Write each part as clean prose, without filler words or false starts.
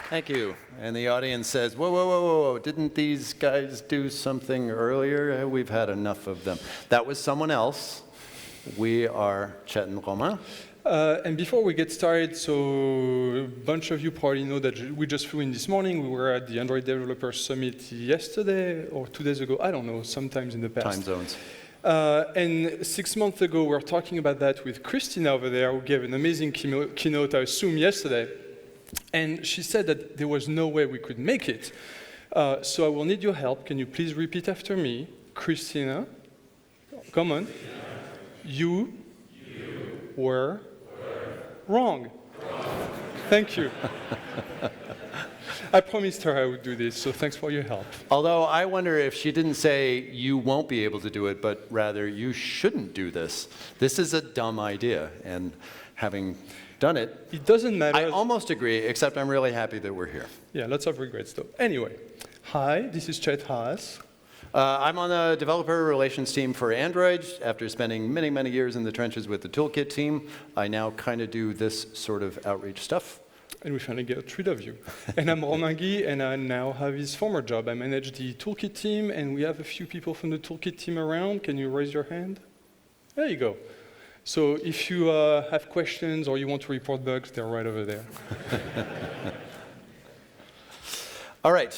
Thank you. And the audience says, whoa, whoa, whoa, whoa, whoa, didn't these guys do something earlier? We've had enough of them. That was someone else. We are Chet and Romain. And before we get started, so a bunch of you probably know that we just flew in this morning. We were at the Android Developer Summit yesterday or 2 days ago. I don't know, sometimes in the past. Time zones. And 6 months ago, we were talking about that with Christina over there, who gave an amazing keynote, I assume, yesterday. And she said that there was no way we could make it. So I will need your help. Can you please repeat after me? Christina, come on. You were wrong. Thank you. I promised her I would do this, so thanks for your help. Although I wonder if she didn't say you won't be able to do it, but rather you shouldn't do this. This is a dumb idea, and having done it, it doesn't matter. I almost agree, except I'm really happy that we're here. Yeah, lots of regrets though. Anyway, hi, this is Chet Haase. I'm on the developer relations team for Android. After spending many, many years in the trenches with the Toolkit team, I now kind of do this sort of outreach stuff. And we finally get rid of you. And I'm Romain, and I now have his former job. I manage the Toolkit team, and we have a few people from the Toolkit team around. Can you raise your hand? There you go. So if you have questions or you want to report bugs, they're right over there. All right,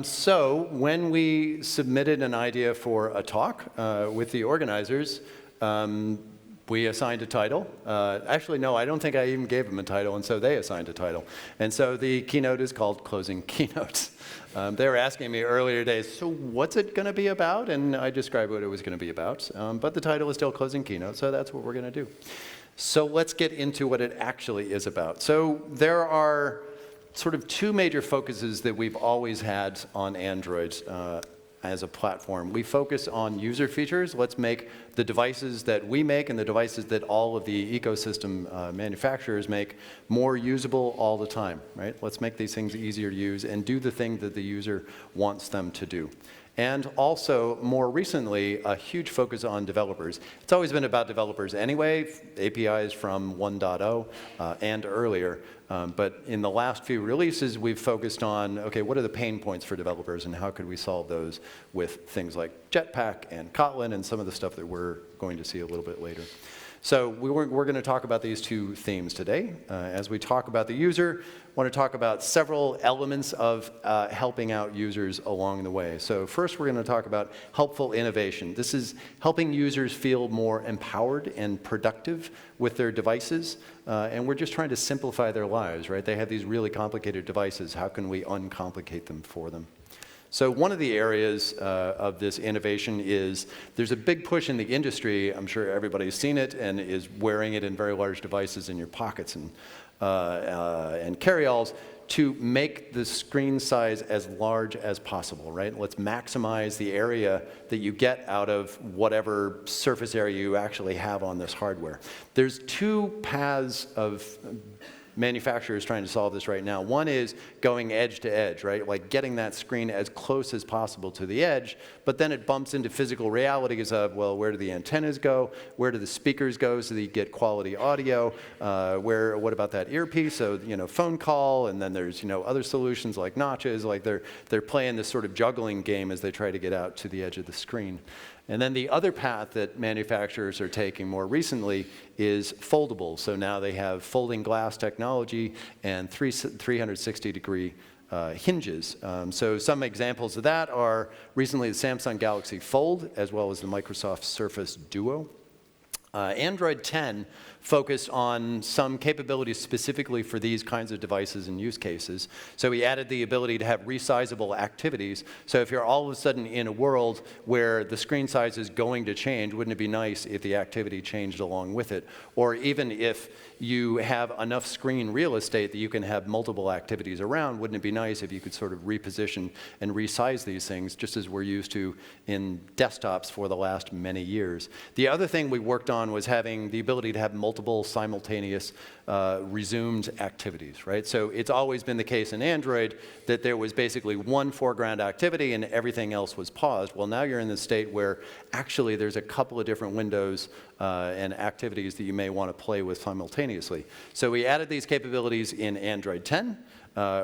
so when we submitted an idea for a talk with the organizers, we assigned a title. Actually, no, I don't think I even gave them a title, and so they assigned a title. And so the keynote is called Closing Keynotes. They were asking me earlier today, so what's it going to be about? And I described what it was going to be about. But the title is still Closing Keynote, so that's what we're going to do. So let's get into what it actually is about. So there are sort of two major focuses that we've always had on Android as a platform. We focus on user features. Let's make the devices that we make and the devices that all of the ecosystem manufacturers make more usable all the time, right? Let's make these things easier to use and do the thing that the user wants them to do. And also, more recently, a huge focus on developers. It's always been about developers anyway, APIs from 1.0 and earlier. But in the last few releases, we've focused on, okay, what are the pain points for developers and how could we solve those with things like Jetpack and Kotlin and some of the stuff that we're going to see a little bit later. So we're going to talk about these two themes today. As we talk about the user, I want to talk about several elements of helping out users along the way. So first, we're going to talk about helpful innovation. This is helping users feel more empowered and productive with their devices. And we're just trying to simplify their lives, right? They have these really complicated devices. How can we uncomplicate them for them? So one of the areas of this innovation is there's a big push in the industry. I'm sure everybody's seen it and is wearing it in very large devices in your pockets and carry-alls to make the screen size as large as possible, right? Let's maximize the area that you get out of whatever surface area you actually have on this hardware. There's two paths of manufacturers trying to solve this right now. One is going edge to edge, right? Like getting that screen as close as possible to the edge, but then it bumps into physical realities of, well, where do the antennas go? Where do the speakers go so that you get quality audio? What about that earpiece? So, phone call, and then there's, other solutions like notches, like they're playing this sort of juggling game as they try to get out to the edge of the screen. And then the other path that manufacturers are taking more recently is foldable. So now they have folding glass technology and 360-degree hinges. So some examples of that are recently the Samsung Galaxy Fold, as well as the Microsoft Surface Duo. Android 10 focused on some capabilities specifically for these kinds of devices and use cases. So we added the ability to have resizable activities. So if you're all of a sudden in a world where the screen size is going to change, wouldn't it be nice if the activity changed along with it? Or even if you have enough screen real estate that you can have multiple activities around, wouldn't it be nice if you could sort of reposition and resize these things just as we're used to in desktops for the last many years? The other thing we worked on was having the ability to have multiple simultaneous resumed activities, right? So it's always been the case in Android that there was basically one foreground activity and everything else was paused. Well, now you're in the state where actually there's a couple of different windows and activities that you may want to play with simultaneously. So we added these capabilities in Android 10.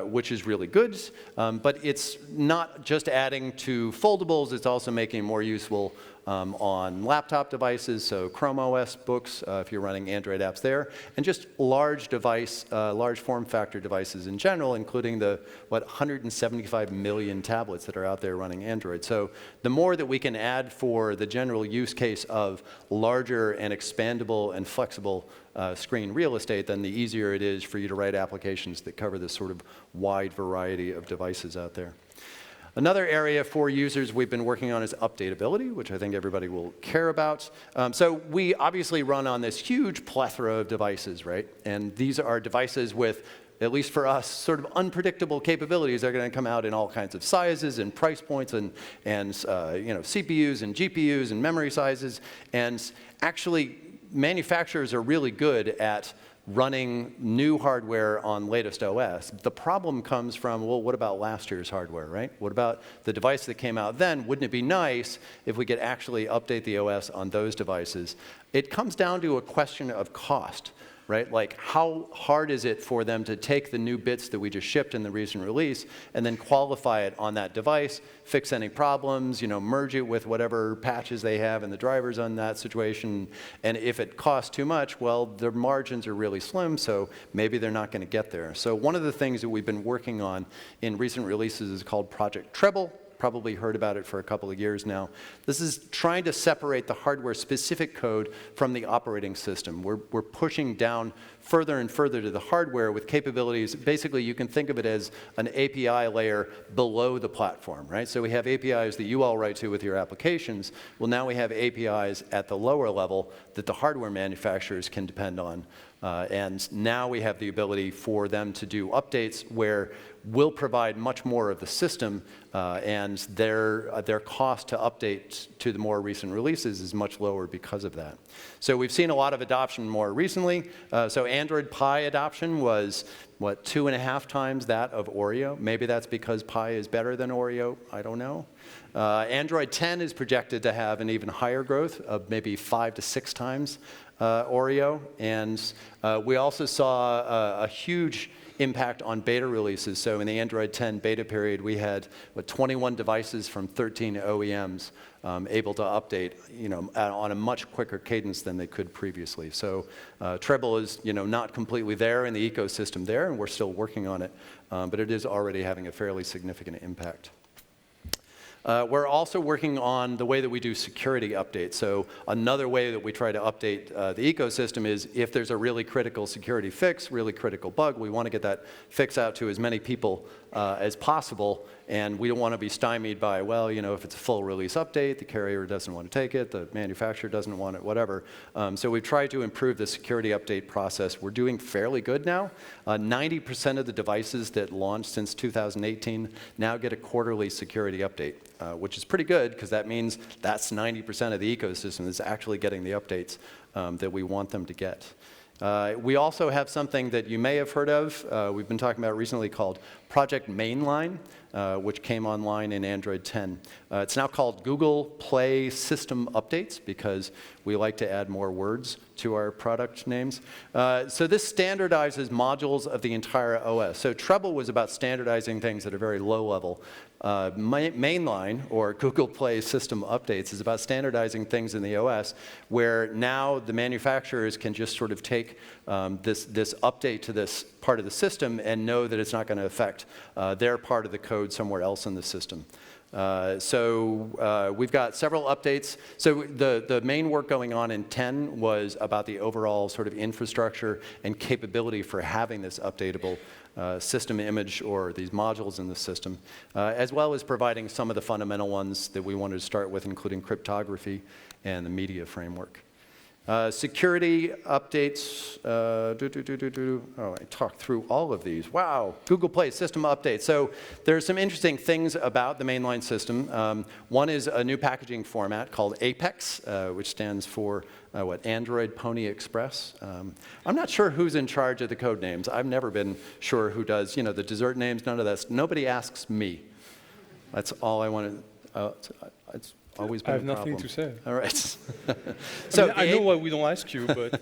Which is really good, but it's not just adding to foldables, it's also making it more useful on laptop devices, so Chrome OS books, if you're running Android apps there, and just large form factor devices in general, including the, 175 million tablets that are out there running Android. So the more that we can add for the general use case of larger and expandable and flexible screen real estate, then the easier it is for you to write applications that cover this sort of wide variety of devices out there. Another area for users we've been working on is updatability, which I think everybody will care about. So we obviously run on this huge plethora of devices, right? And these are devices with, at least for us, sort of unpredictable capabilities. They're going to come out in all kinds of sizes and price points and CPUs and GPUs and memory sizes. And actually, manufacturers are really good at running new hardware on latest OS. The problem comes from, well, what about last year's hardware, right? What about the device that came out then? Wouldn't it be nice if we could actually update the OS on those devices? It comes down to a question of cost, right? Like, how hard is it for them to take the new bits that we just shipped in the recent release and then qualify it on that device, fix any problems, merge it with whatever patches they have in the drivers on that situation. And if it costs too much, well, their margins are really slim, so maybe they're not going to get there. So one of the things that we've been working on in recent releases is called Project Treble. Probably heard about it for a couple of years now. This is trying to separate the hardware-specific code from the operating system. We're pushing down further and further to the hardware with capabilities. Basically, you can think of it as an API layer below the platform, right? So we have APIs that you all write to with your applications. Well, now we have APIs at the lower level that the hardware manufacturers can depend on. And now we have the ability for them to do updates where we'll provide much more of the system, and their cost to update to the more recent releases is much lower because of that. So we've seen a lot of adoption more recently. So Android Pie adoption was, 2.5 times that of Oreo? Maybe that's because Pie is better than Oreo. I don't know. Android 10 is projected to have an even higher growth of maybe 5 to 6 times Oreo. And we also saw a huge impact on beta releases. So in the Android 10 beta period, we had 21 devices from 13 OEMs able to update, on a much quicker cadence than they could previously. So Treble is, not completely there in the ecosystem there, and we're still working on it, but it is already having a fairly significant impact. We're also working on the way that we do security updates. So another way that we try to update the ecosystem is if there's a really critical security fix, really critical bug, we want to get that fix out to as many people as possible. And we don't want to be stymied by, well, if it's a full release update, the carrier doesn't want to take it, the manufacturer doesn't want it, whatever. So we've tried to improve the security update process. We're doing fairly good now. 90% of the devices that launched since 2018 now get a quarterly security update, which is pretty good because that means that's 90% of the ecosystem that's actually getting the updates that we want them to get. We also have something that you may have heard of, we've been talking about recently, called Project Mainline, which came online in Android 10. It's now called Google Play System Updates because we like to add more words to our product names. So this standardizes modules of the entire OS. So Treble was about standardizing things at a very low level. Mainline, or Google Play System Updates, is about standardizing things in the OS where now the manufacturers can just sort of take this update to this part of the system and know that it's not going to affect their part of the code somewhere else in the system. So we've got several updates. So the main work going on in 10 was about the overall sort of infrastructure and capability for having this updatable system image or these modules in the system, as well as providing some of the fundamental ones that we wanted to start with, including cryptography and the media framework. Security updates. Oh, I talked through all of these. Wow, Google Play System Updates. So there are some interesting things about the mainline system. One is a new packaging format called Apex, which stands for Android Pony Express. I'm not sure who's in charge of the code names. I've never been sure who does, the dessert names, none of that. Nobody asks me. That's all I want to, always been I have a nothing problem. to say. All right. I know why we don't ask you, but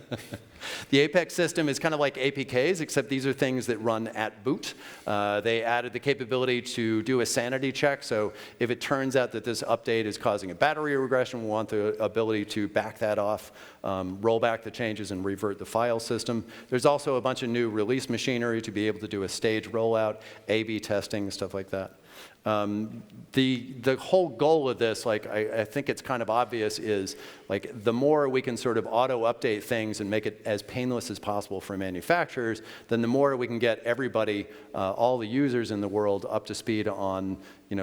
The Apex system is kind of like APKs, except these are things that run at boot. They added the capability to do a sanity check. So if it turns out that this update is causing a battery regression, we want the ability to back that off, roll back the changes, and revert the file system. There's also a bunch of new release machinery to be able to do a stage rollout, A/B testing, stuff like that. The whole goal of this, like I think it's kind of obvious, is like the more we can sort of auto-update things and make it as painless as possible for manufacturers, then the more we can get everybody, all the users in the world, up to speed on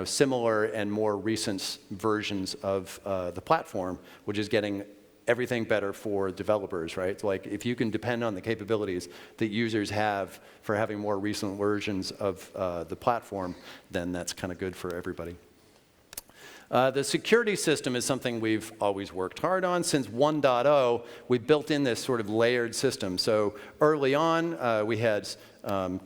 similar and more recent versions of the platform, which is getting everything better for developers, right? So like if you can depend on the capabilities that users have for having more recent versions of the platform, then that's kind of good for everybody. The security system is something we've always worked hard on. Since 1.0, we built in this sort of layered system. So early on, we had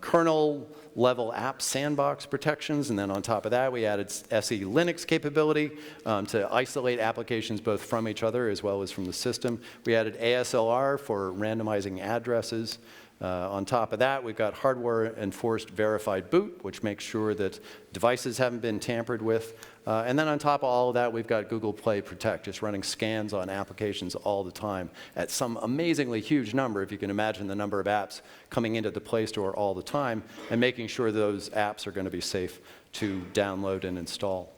kernel level app sandbox protections, and then on top of that we added SE Linux capability to isolate applications both from each other as well as from the system. We added ASLR for randomizing addresses. On top of that, we've got hardware enforced verified boot, which makes sure that devices haven't been tampered with. And then on top of all of that, we've got Google Play Protect, just running scans on applications all the time at some amazingly huge number, if you can imagine the number of apps coming into the Play Store all the time, and making sure those apps are going to be safe to download and install.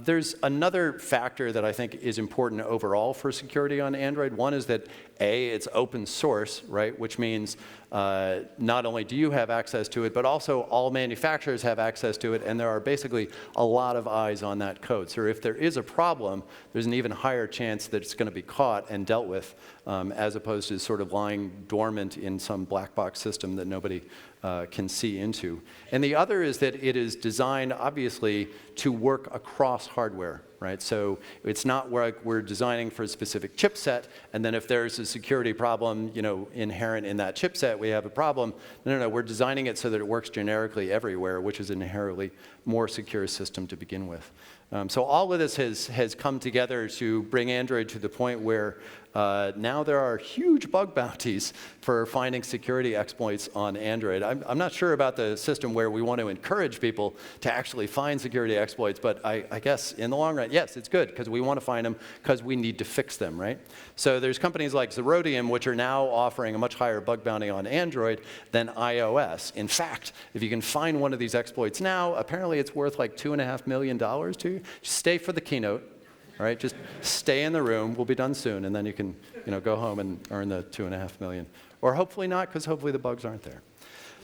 There's another factor that I think is important overall for security on Android. One is that it's open source, right? Which means not only do you have access to it, but also all manufacturers have access to it, and there are basically a lot of eyes on that code. So if there is a problem, there's an even higher chance that it's going to be caught and dealt with, as opposed to sort of lying dormant in some black box system that nobody can see into. And the other is that it is designed, obviously, to work across hardware, right? So it's not like we're designing for a specific chipset, and then if there's a security problem, inherent in that chipset, we have a problem. No, we're designing it so that it works generically everywhere, which is an inherently more secure system to begin with. So all of this has come together to bring Android to the point where now there are huge bug bounties for finding security exploits on Android. I'm not sure about the system where we want to encourage people to actually find security exploits, but I guess in the long run, yes, it's good, because we want to find them because we need to fix them, right? So there's companies like Zerodium, which are now offering a much higher bug bounty on Android than iOS. In fact, if you can find one of these exploits now, apparently it's worth like $2.5 million to you. Just stay for the keynote. All right, just stay in the room. We'll be done soon, and then you can, go home and earn the $2.5 million. Or hopefully not, because hopefully the bugs aren't there.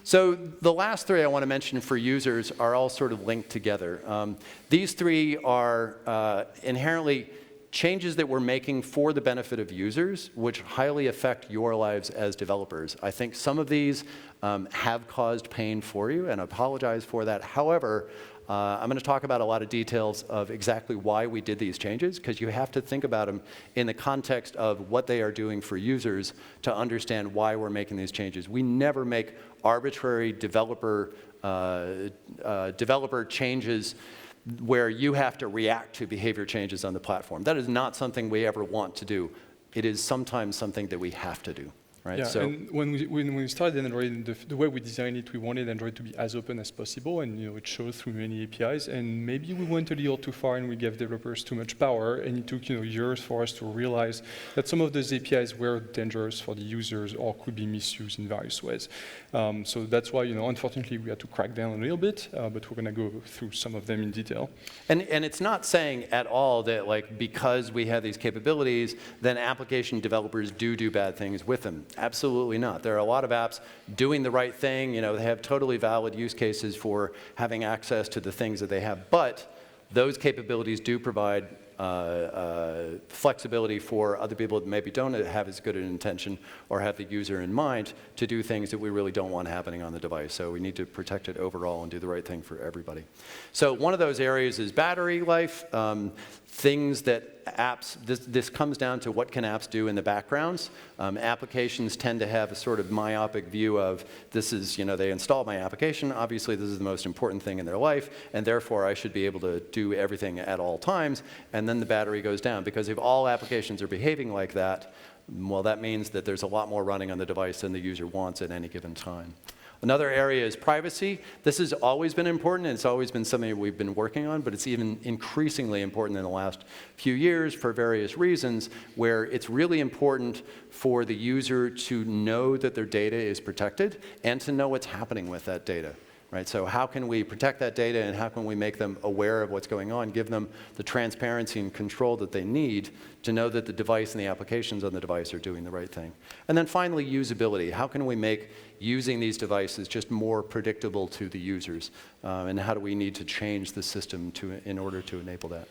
So the last three I want to mention for users are all sort of linked together. These three are inherently changes that we're making for the benefit of users, which highly affect your lives as developers. I think some of these have caused pain for you, and I apologize for that. However, I'm going to talk about a lot of details of exactly why we did these changes, because you have to think about them in the context of what they are doing for users to understand why we're making these changes. We never make arbitrary developer changes where you have to react to behavior changes on the platform. That is not something we ever want to do. It is sometimes something that we have to do. Right? Yeah, so and when we started Android, the way we designed it, we wanted Android to be as open as possible, and it shows through many APIs. And maybe we went a little too far, and we gave developers too much power. And it took years for us to realize that some of those APIs were dangerous for the users or could be misused in various ways. So that's why, unfortunately, we had to crack down a little bit. But we're going to go through some of them in detail. And it's not saying at all that because we have these capabilities, then application developers do bad things with them. Absolutely not. There are a lot of apps doing the right thing. They have totally valid use cases for having access to the things that they have. But those capabilities do provide flexibility for other people that maybe don't have as good an intention or have the user in mind to do things that we really don't want happening on the device. So we need to protect it overall and do the right thing for everybody. So one of those areas is battery life, things that apps, this comes down to what can apps do in the backgrounds. Applications tend to have a sort of myopic view of this is, they installed my application, obviously this is the most important thing in their life, and therefore I should be able to do everything at all times, and then the battery goes down. Because if all applications are behaving like that, well, that means that there's a lot more running on the device than the user wants at any given time. Another area is privacy. This has always been important, and it's always been something we've been working on, but it's even increasingly important in the last few years for various reasons, where it's really important for the user to know that their data is protected and to know what's happening with that data. Right? So how can we protect that data, and how can we make them aware of what's going on, give them the transparency and control that they need to know that the device and the applications on the device are doing the right thing. And then finally, usability. How can we make using these devices just more predictable to the users? And how do we need to change the system in order to enable that?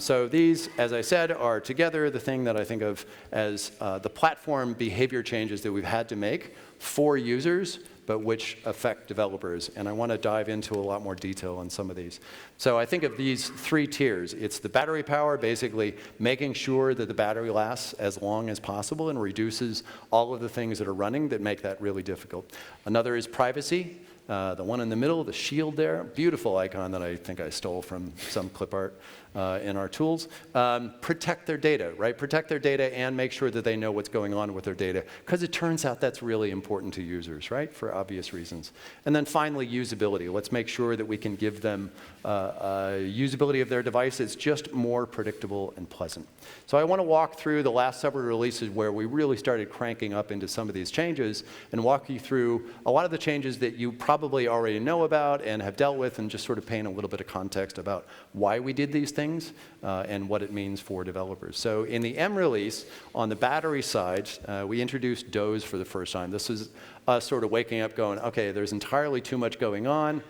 So these, as I said, are together the thing that I think of as the platform behavior changes that we've had to make for users, but which affect developers. And I want to dive into a lot more detail on some of these. So I think of these 3 tiers. It's the battery power, basically making sure that the battery lasts as long as possible and reduces all of the things that are running that make that really difficult. Another is privacy. The one in the middle, the shield there, beautiful icon that I think I stole from some clip art in our tools. Protect their data, right? Protect their data and make sure that they know what's going on with their data, because it turns out that's really important to users, right, for obvious reasons. And then finally, usability. Let's make sure that we can give them usability of their device that's just more predictable and pleasant. So I want to walk through the last several releases where we really started cranking up into some of these changes and walk you through a lot of the changes that you probably already know about and have dealt with, and just sort of paint a little bit of context about why we did these things and what it means for developers. So in the M release, on the battery side, we introduced doze for the first time. This is us sort of waking up going, okay, there's entirely too much going on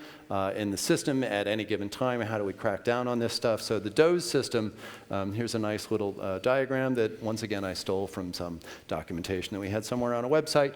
in the system at any given time. How do we crack down on this stuff? So the doze system, here's a nice little diagram that, once again, I stole from some documentation that we had somewhere on a website.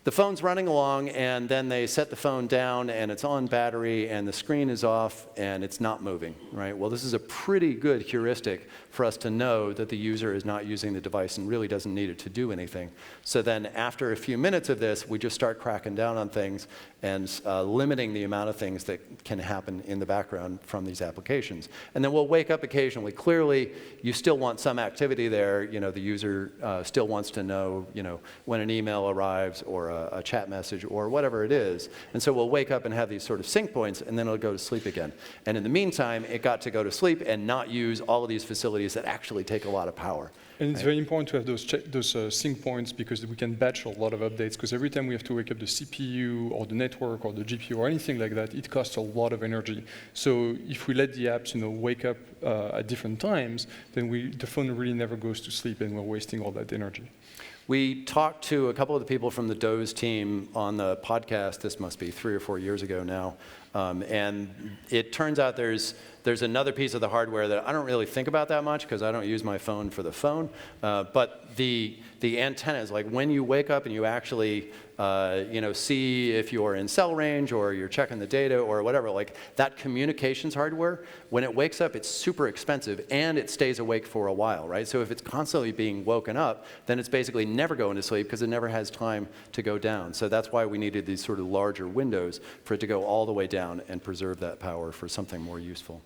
The phone's running along, and then they set the phone down, and it's on battery, and the screen is off, and it's not moving, right? Well, this is a pretty good heuristic for us to know that the user is not using the device and really doesn't need it to do anything. So then after a few minutes of this, we just start cracking down on things and limiting the amount of things that can happen in the background from these applications. And then we'll wake up occasionally. Clearly, you still want some activity there. The user still wants to know, when an email arrives or a chat message or whatever it is. And so we'll wake up and have these sort of sync points, and then it'll go to sleep again. And in the meantime, it got to go to sleep and not use all of these facilities that actually take a lot of power. And it's very important to have those sync points, because we can batch a lot of updates, because every time we have to wake up the CPU or the network or the GPU or anything like that, it costs a lot of energy. So if we let the apps wake up at different times, then the phone really never goes to sleep, and we're wasting all that energy. We talked to a couple of the people from the Doze team on the podcast. This must be 3 or 4 years ago now. And it turns out there's another piece of the hardware that I don't really think about that much, because I don't use my phone for the phone. But the antennas, like when you wake up and you actually see if you're in cell range or you're checking the data or whatever, like that communications hardware, when it wakes up, it's super expensive and it stays awake for a while, right? So if it's constantly being woken up, then it's basically never going to sleep because it never has time to go down. So that's why we needed these sort of larger windows for it to go all the way down and preserve that power for something more useful.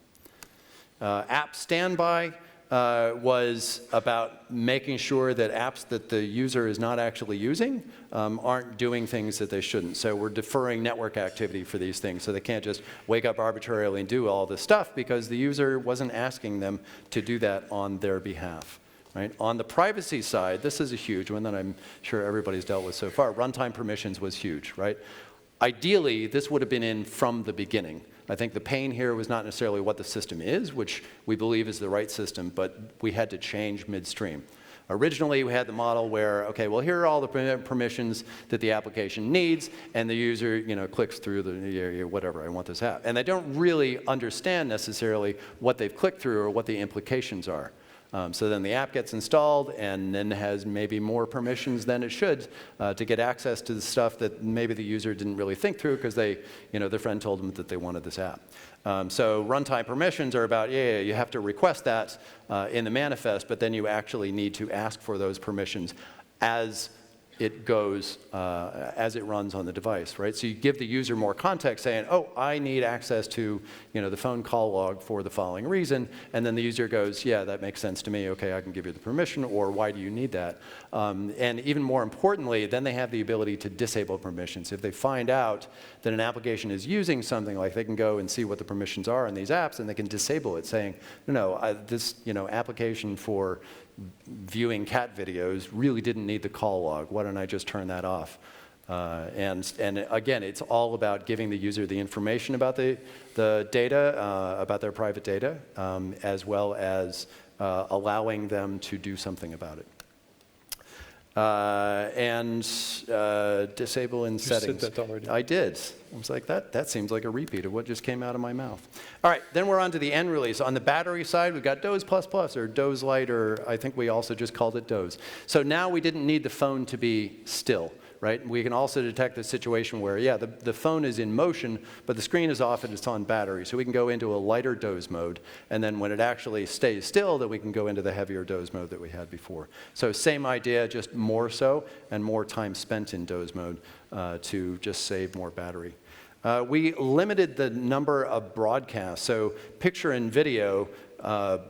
App standby was about making sure that apps that the user is not actually using aren't doing things that they shouldn't. So we're deferring network activity for these things, so they can't just wake up arbitrarily and do all this stuff because the user wasn't asking them to do that on their behalf. Right? On the privacy side, this is a huge one that I'm sure everybody's dealt with so far. Runtime permissions was huge, right? Ideally, this would have been in from the beginning. I think the pain here was not necessarily what the system is, which we believe is the right system, but we had to change midstream. Originally, we had the model where, okay, well, here are all the permissions that the application needs, and the user, clicks through the whatever, I want this app. And they don't really understand necessarily what they've clicked through or what the implications are. So then the app gets installed and then has maybe more permissions than it should to get access to the stuff that maybe the user didn't really think through because their friend told them that they wanted this app. So runtime permissions are about, you have to request that in the manifest, but then you actually need to ask for those permissions as it goes, as it runs on the device, right? So you give the user more context saying, oh, I need access to the phone call log for the following reason, and then the user goes, yeah, that makes sense to me, okay, I can give you the permission, or why do you need that? And even more importantly, then they have the ability to disable permissions. If they find out that an application is using something, like they can go and see what the permissions are in these apps, and they can disable it, saying, this application for viewing cat videos really didn't need the call log. Why don't I just turn that off? And again, it's all about giving the user the information about the data, about their private data, as well as allowing them to do something about it. Disable in settings. You said that already. I did. I was like, that seems like a repeat of what just came out of my mouth. All right, then we're on to the end release. On the battery side, we've got Doze++, or Doze Lite, or I think we also just called it Doze. So now we didn't need the phone to be still, right? We can also detect the situation where, the phone is in motion, but the screen is off and it's on battery. So we can go into a lighter Doze mode, and then when it actually stays still, then we can go into the heavier Doze mode that we had before. So same idea, just more so, and more time spent in Doze mode to just save more battery. We limited the number of broadcasts. So picture and video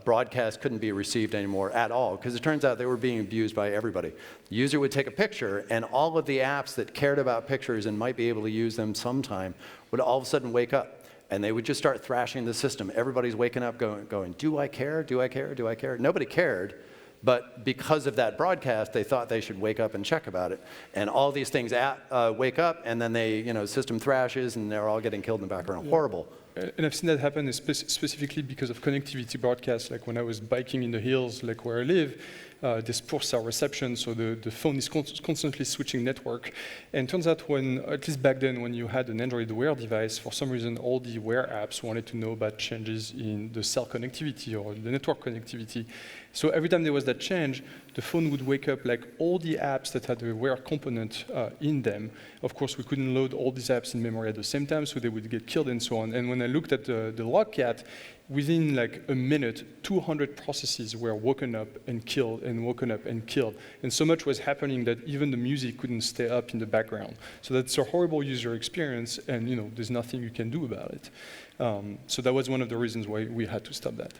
broadcasts couldn't be received anymore at all, because it turns out they were being abused by everybody. The user would take a picture, and all of the apps that cared about pictures and might be able to use them sometime would all of a sudden wake up, and they would just start thrashing the system. Everybody's waking up going, do I care? Do I care? Do I care? Nobody cared. But because of that broadcast, they thought they should wake up and check about it. And all these things wake up, and then system thrashes, and they're all getting killed in the background. Horrible. And I've seen that happen specifically because of connectivity broadcasts. Like when I was biking in the hills, like where I live, there's poor cell reception, so the phone is constantly switching network. And it turns out at least back then, when you had an Android Wear device, for some reason, all the Wear apps wanted to know about changes in the cell connectivity or the network connectivity. So every time there was that change, the phone would wake up like all the apps that had a Wear component in them. Of course, we couldn't load all these apps in memory at the same time, so they would get killed and so on. And when I looked at the logcat, within like a minute, 200 processes were woken up and killed and woken up and killed. And so much was happening that even the music couldn't stay up in the background. So that's a horrible user experience, and there's nothing you can do about it. So that was one of the reasons why we had to stop that.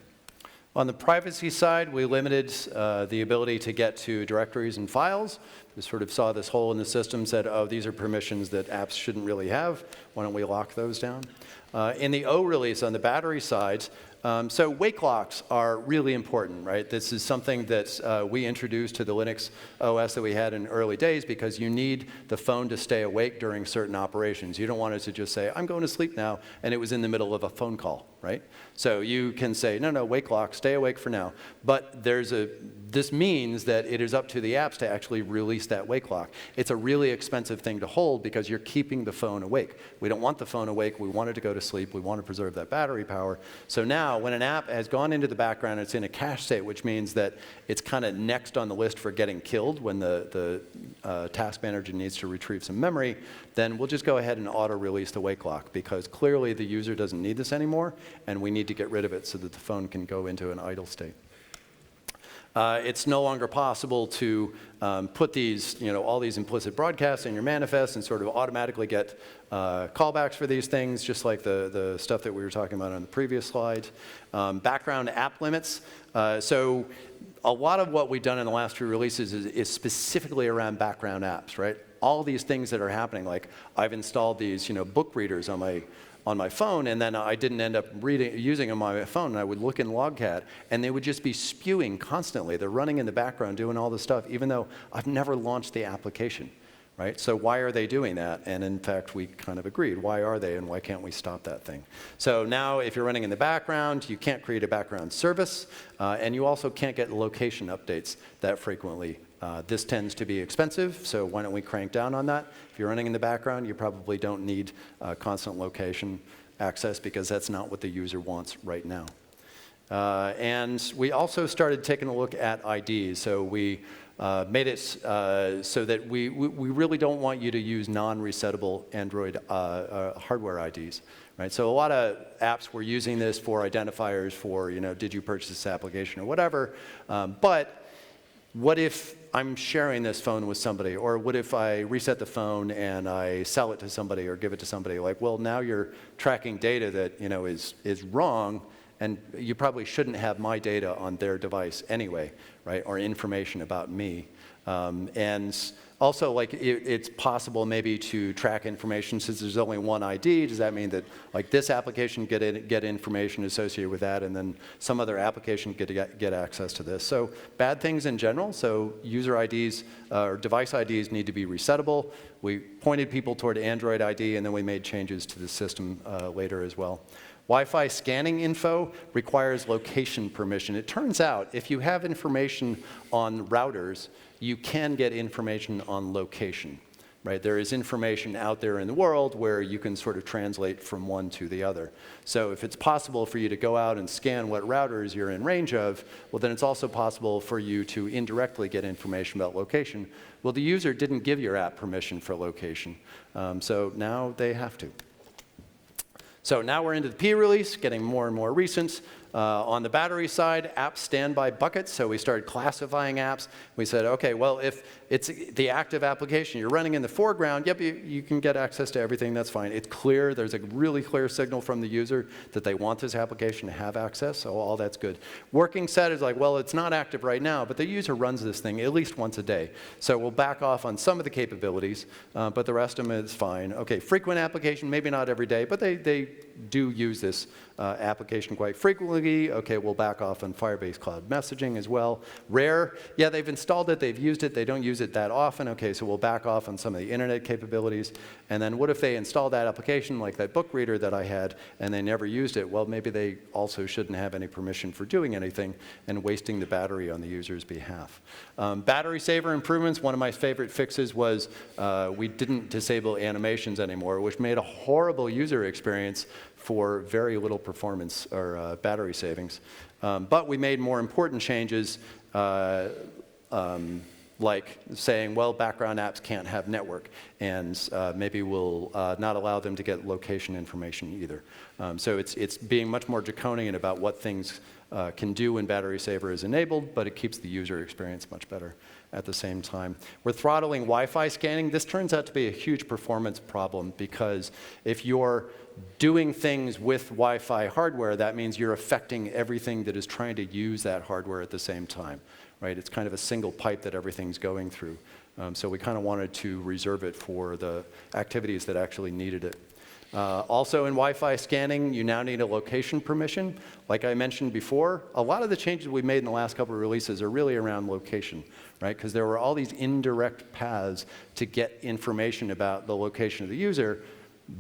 On the privacy side, we limited the ability to get to directories and files. We sort of saw this hole in the system, said, oh, these are permissions that apps shouldn't really have. Why don't we lock those down? In the O release, on the battery side, so wake locks are really important, right? This is something that we introduced to the Linux OS that we had in early days, because you need the phone to stay awake during certain operations. You don't want it to just say, I'm going to sleep now, and it was in the middle of a phone call, right? So you can say, no, wake lock, stay awake for now. But this means that it is up to the apps to actually release that wake lock. It's a really expensive thing to hold because you're keeping the phone awake. We don't want the phone awake. We want it to go to sleep. We want to preserve that battery power. So now when an app has gone into the background, it's in a cache state, which means that it's kind of next on the list for getting killed when the task manager needs to retrieve some memory, then we'll just go ahead and auto-release the wake lock, because clearly the user doesn't need this anymore, and we need to get rid of it so that the phone can go into an idle state. It's no longer possible to put these, all these implicit broadcasts in your manifest and sort of automatically get callbacks for these things, just like the stuff that we were talking about on the previous slide. Background app limits. So a lot of what we've done in the last few releases is specifically around background apps, right? All these things that are happening, like I've installed these, book readers on my phone, and then I didn't end up using them on my phone, and I would look in Logcat, and they would just be spewing constantly. They're running in the background doing all this stuff, even though I've never launched the application, right? So why are they doing that? And in fact, we kind of agreed. Why are they, and why can't we stop that thing? So now, if you're running in the background, you can't create a background service, and you also can't get location updates that frequently. This tends to be expensive, so why don't we crank down on that? If you're running in the background, you probably don't need constant location access, because that's not what the user wants right now. And we also started taking a look at IDs. So we made it so that we really don't want you to use non-resettable Android hardware IDs. Right? So a lot of apps were using this for identifiers for, did you purchase this application or whatever. But what if I'm sharing this phone with somebody? Or what if I reset the phone and I sell it to somebody or give it to somebody? Like, well, now you're tracking data that is wrong, and you probably shouldn't have my data on their device anyway, right? Or information about me. And also, like, it's possible maybe to track information since there's only one ID. Does that mean that, like, this application get information associated with that, and then some other application get access to this? So bad things in general. So user IDs or device IDs need to be resettable. We pointed people toward Android ID, and then we made changes to the system later as well. Wi-Fi scanning info requires location permission. It turns out if you have information on routers, you can get information on location, right? There is information out there in the world where you can sort of translate from one to the other. So if it's possible for you to go out and scan what routers you're in range of, well, then it's also possible for you to indirectly get information about location. Well, the user didn't give your app permission for location, so now they have to. So now we're into the P release, getting more and more recent. On the battery side, apps stand by buckets, so we started classifying apps. We said, okay, well, if it's the active application you're running in the foreground, yep, you can get access to everything, that's fine. It's clear, there's a really clear signal from the user that they want this application to have access, so all that's good. Working set is like, well, it's not active right now, but the user runs this thing at least once a day. So we'll back off on some of the capabilities, but the rest of them is fine. Okay, frequent application, maybe not every day, but they do use this application quite frequently. Okay, we'll back off on Firebase Cloud Messaging as well. Rare, yeah, they've installed it, they've used it, they don't use it that often. Okay, so we'll back off on some of the internet capabilities. And then what if they install that application, like that book reader that I had, and they never used it? Well, maybe they also shouldn't have any permission for doing anything and wasting the battery on the user's behalf. Battery saver improvements, one of my favorite fixes was we didn't disable animations anymore, which made a horrible user experience for very little performance or battery savings. But we made more important changes, like saying, well, background apps can't have network, and maybe we'll not allow them to get location information either. So it's being much more draconian about what things can do when battery saver is enabled, but it keeps the user experience much better at the same time. We're throttling Wi-Fi scanning. This turns out to be a huge performance problem because if you're doing things with Wi-Fi hardware, that means you're affecting everything that is trying to use that hardware at the same time, right? It's kind of a single pipe that everything's going through. So we kind of wanted to reserve it for the activities that actually needed it. Also in Wi-Fi scanning, you now need a location permission. Like I mentioned before, a lot of the changes we made in the last couple of releases are really around location, right? Because there were all these indirect paths to get information about the location of the user,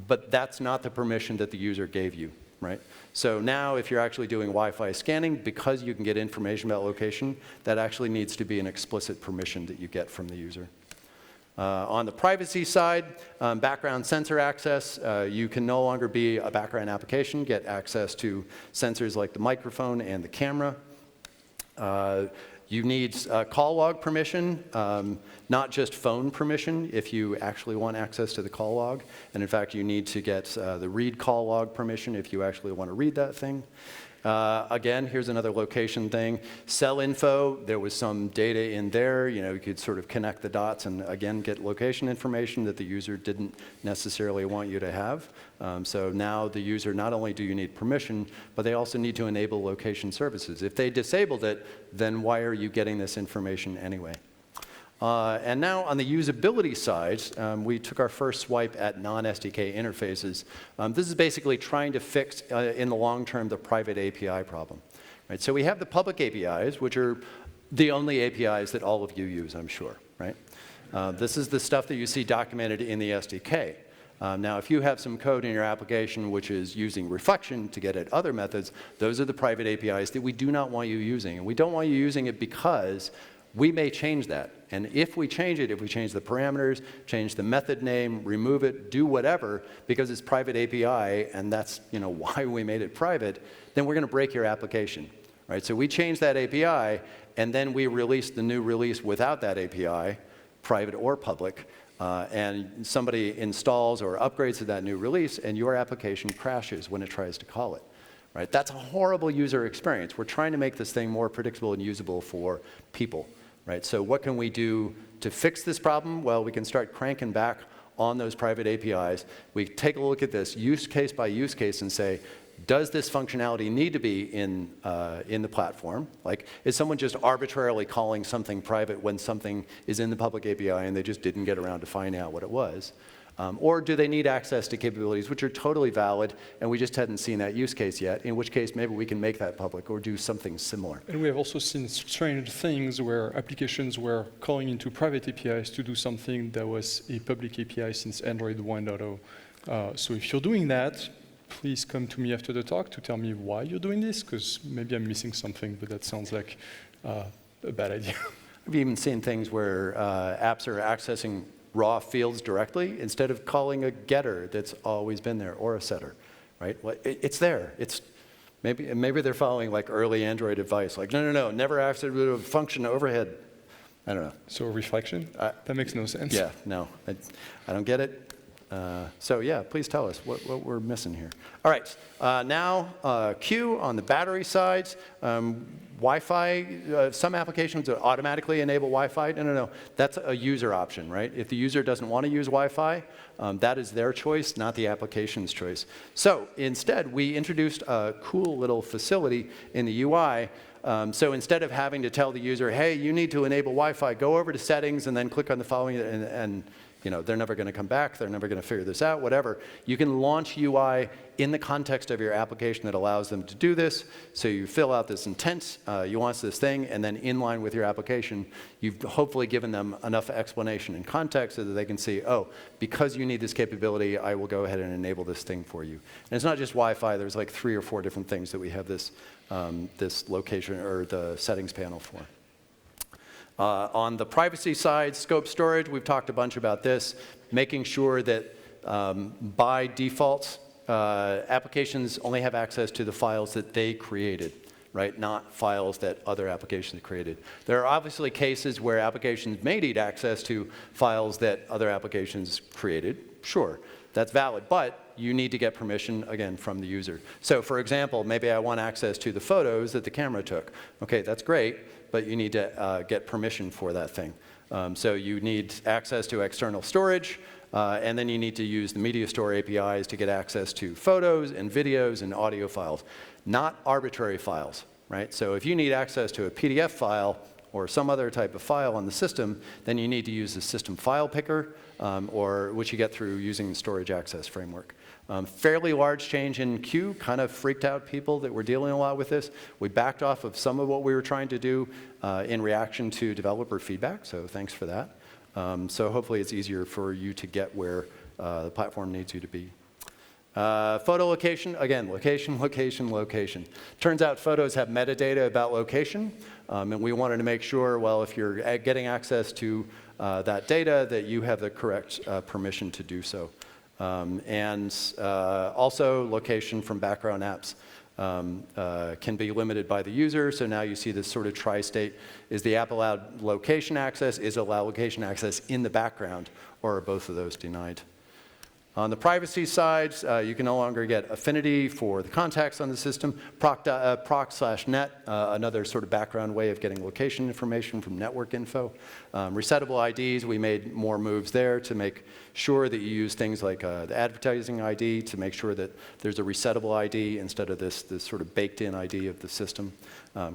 but that's not the permission that the user gave you, right? So now if you're actually doing Wi-Fi scanning, because you can get information about location, that actually needs to be an explicit permission that you get from the user. On the privacy side, background sensor access, you can no longer be a background application, get access to sensors like the microphone and the camera. You need call log permission, not just phone permission if you actually want access to the call log. And in fact, you need to get the read call log permission if you actually want to read that thing. Again, here's another location thing. Cell info, there was some data in there. You could sort of connect the dots and, again, get location information that the user didn't necessarily want you to have. So now the user, not only do you need permission, but they also need to enable location services. If they disabled it, then why are you getting this information anyway? And now on the usability side, we took our first swipe at non-SDK interfaces. This is basically trying to fix, in the long term, the private API problem. Right? So we have the public APIs, which are the only APIs that all of you use, I'm sure. Right? This is the stuff that you see documented in the SDK. Now, if you have some code in your application which is using reflection to get at other methods, those are the private APIs that we do not want you using. And we don't want you using it because we may change that. And if we change it, if we change the parameters, change the method name, remove it, do whatever, because it's private API, and that's why we made it private, then we're going to break your application. right? So we changed that API, and then we released the new release without that API, private or public, and somebody installs or upgrades to that new release, and your application crashes when it tries to call it. Right? That's a horrible user experience. We're trying to make this thing more predictable and usable for people. Right? So what can we do to fix this problem? Well, we can start cranking back on those private APIs. We take a look at this use case by use case and say, does this functionality need to be in the platform? Like, is someone just arbitrarily calling something private when something is in the public API and they just didn't get around to finding out what it was? Or do they need access to capabilities which are totally valid and we just hadn't seen that use case yet, in which case maybe we can make that public or do something similar. And we have also seen strange things where applications were calling into private APIs to do something that was a public API since Android 1.0. So if you're doing that, please come to me after the talk to tell me why you're doing this, because maybe I'm missing something, but that sounds like a bad idea. I've even seen things where apps are accessing raw fields directly instead of calling a getter that's always been there, or a setter, right? Well, it's there. It's maybe they're following like early Android advice, like no, never access a function overhead. I don't know. So reflection? That makes no sense. Yeah, no, I don't get it. So yeah, please tell us what we're missing here. All right, now Q on the battery side. Wi-Fi, some applications automatically enable Wi-Fi. No, that's a user option, right? If the user doesn't want to use Wi-Fi, that is their choice, not the application's choice. So instead, we introduced a cool little facility in the UI. So instead of having to tell the user, hey, you need to enable Wi-Fi, go over to settings and then click on the following, and you know, they're never going to come back, they're never going to figure this out, whatever. You can launch UI in the context of your application that allows them to do this. So you fill out this intent, you want this thing, and then in line with your application, you've hopefully given them enough explanation and context so that they can see, oh, because you need this capability, I will go ahead and enable this thing for you. And it's not just Wi-Fi, there's like 3 or 4 different things that we have this, this location or the settings panel for. On the privacy side, scope storage, we've talked a bunch about this, making sure that by default, applications only have access to the files that they created, right? Not files that other applications created. There are obviously cases where applications may need access to files that other applications created. Sure, that's valid, but you need to get permission, again, from the user. So for example, maybe I want access to the photos that the camera took. Okay, that's great, but you need to get permission for that thing. So you need access to external storage, and then you need to use the media store APIs to get access to photos and videos and audio files, not arbitrary files, right? So if you need access to a PDF file or some other type of file on the system, then you need to use the system file picker, or which you get through using the storage access framework. Fairly large change in Q, kind of freaked out people that were dealing a lot with this. We backed off of some of what we were trying to do in reaction to developer feedback, so thanks for that. So hopefully it's easier for you to get where the platform needs you to be. Photo location, again, location, location, location. Turns out photos have metadata about location, and we wanted to make sure, well, if you're getting access to that data, that you have the correct permission to do so. And also location from background apps can be limited by the user. So now you see this sort of tri-state. Is the app allowed location access? Is it allowed location access in the background? Or are both of those denied? On the privacy side, you can no longer get affinity for the contacts on the system. Proc/net, another sort of background way of getting location information from network info. Resettable IDs, we made more moves there to make sure that you use things like the advertising ID to make sure that there's a resettable ID instead of this sort of baked-in ID of the system.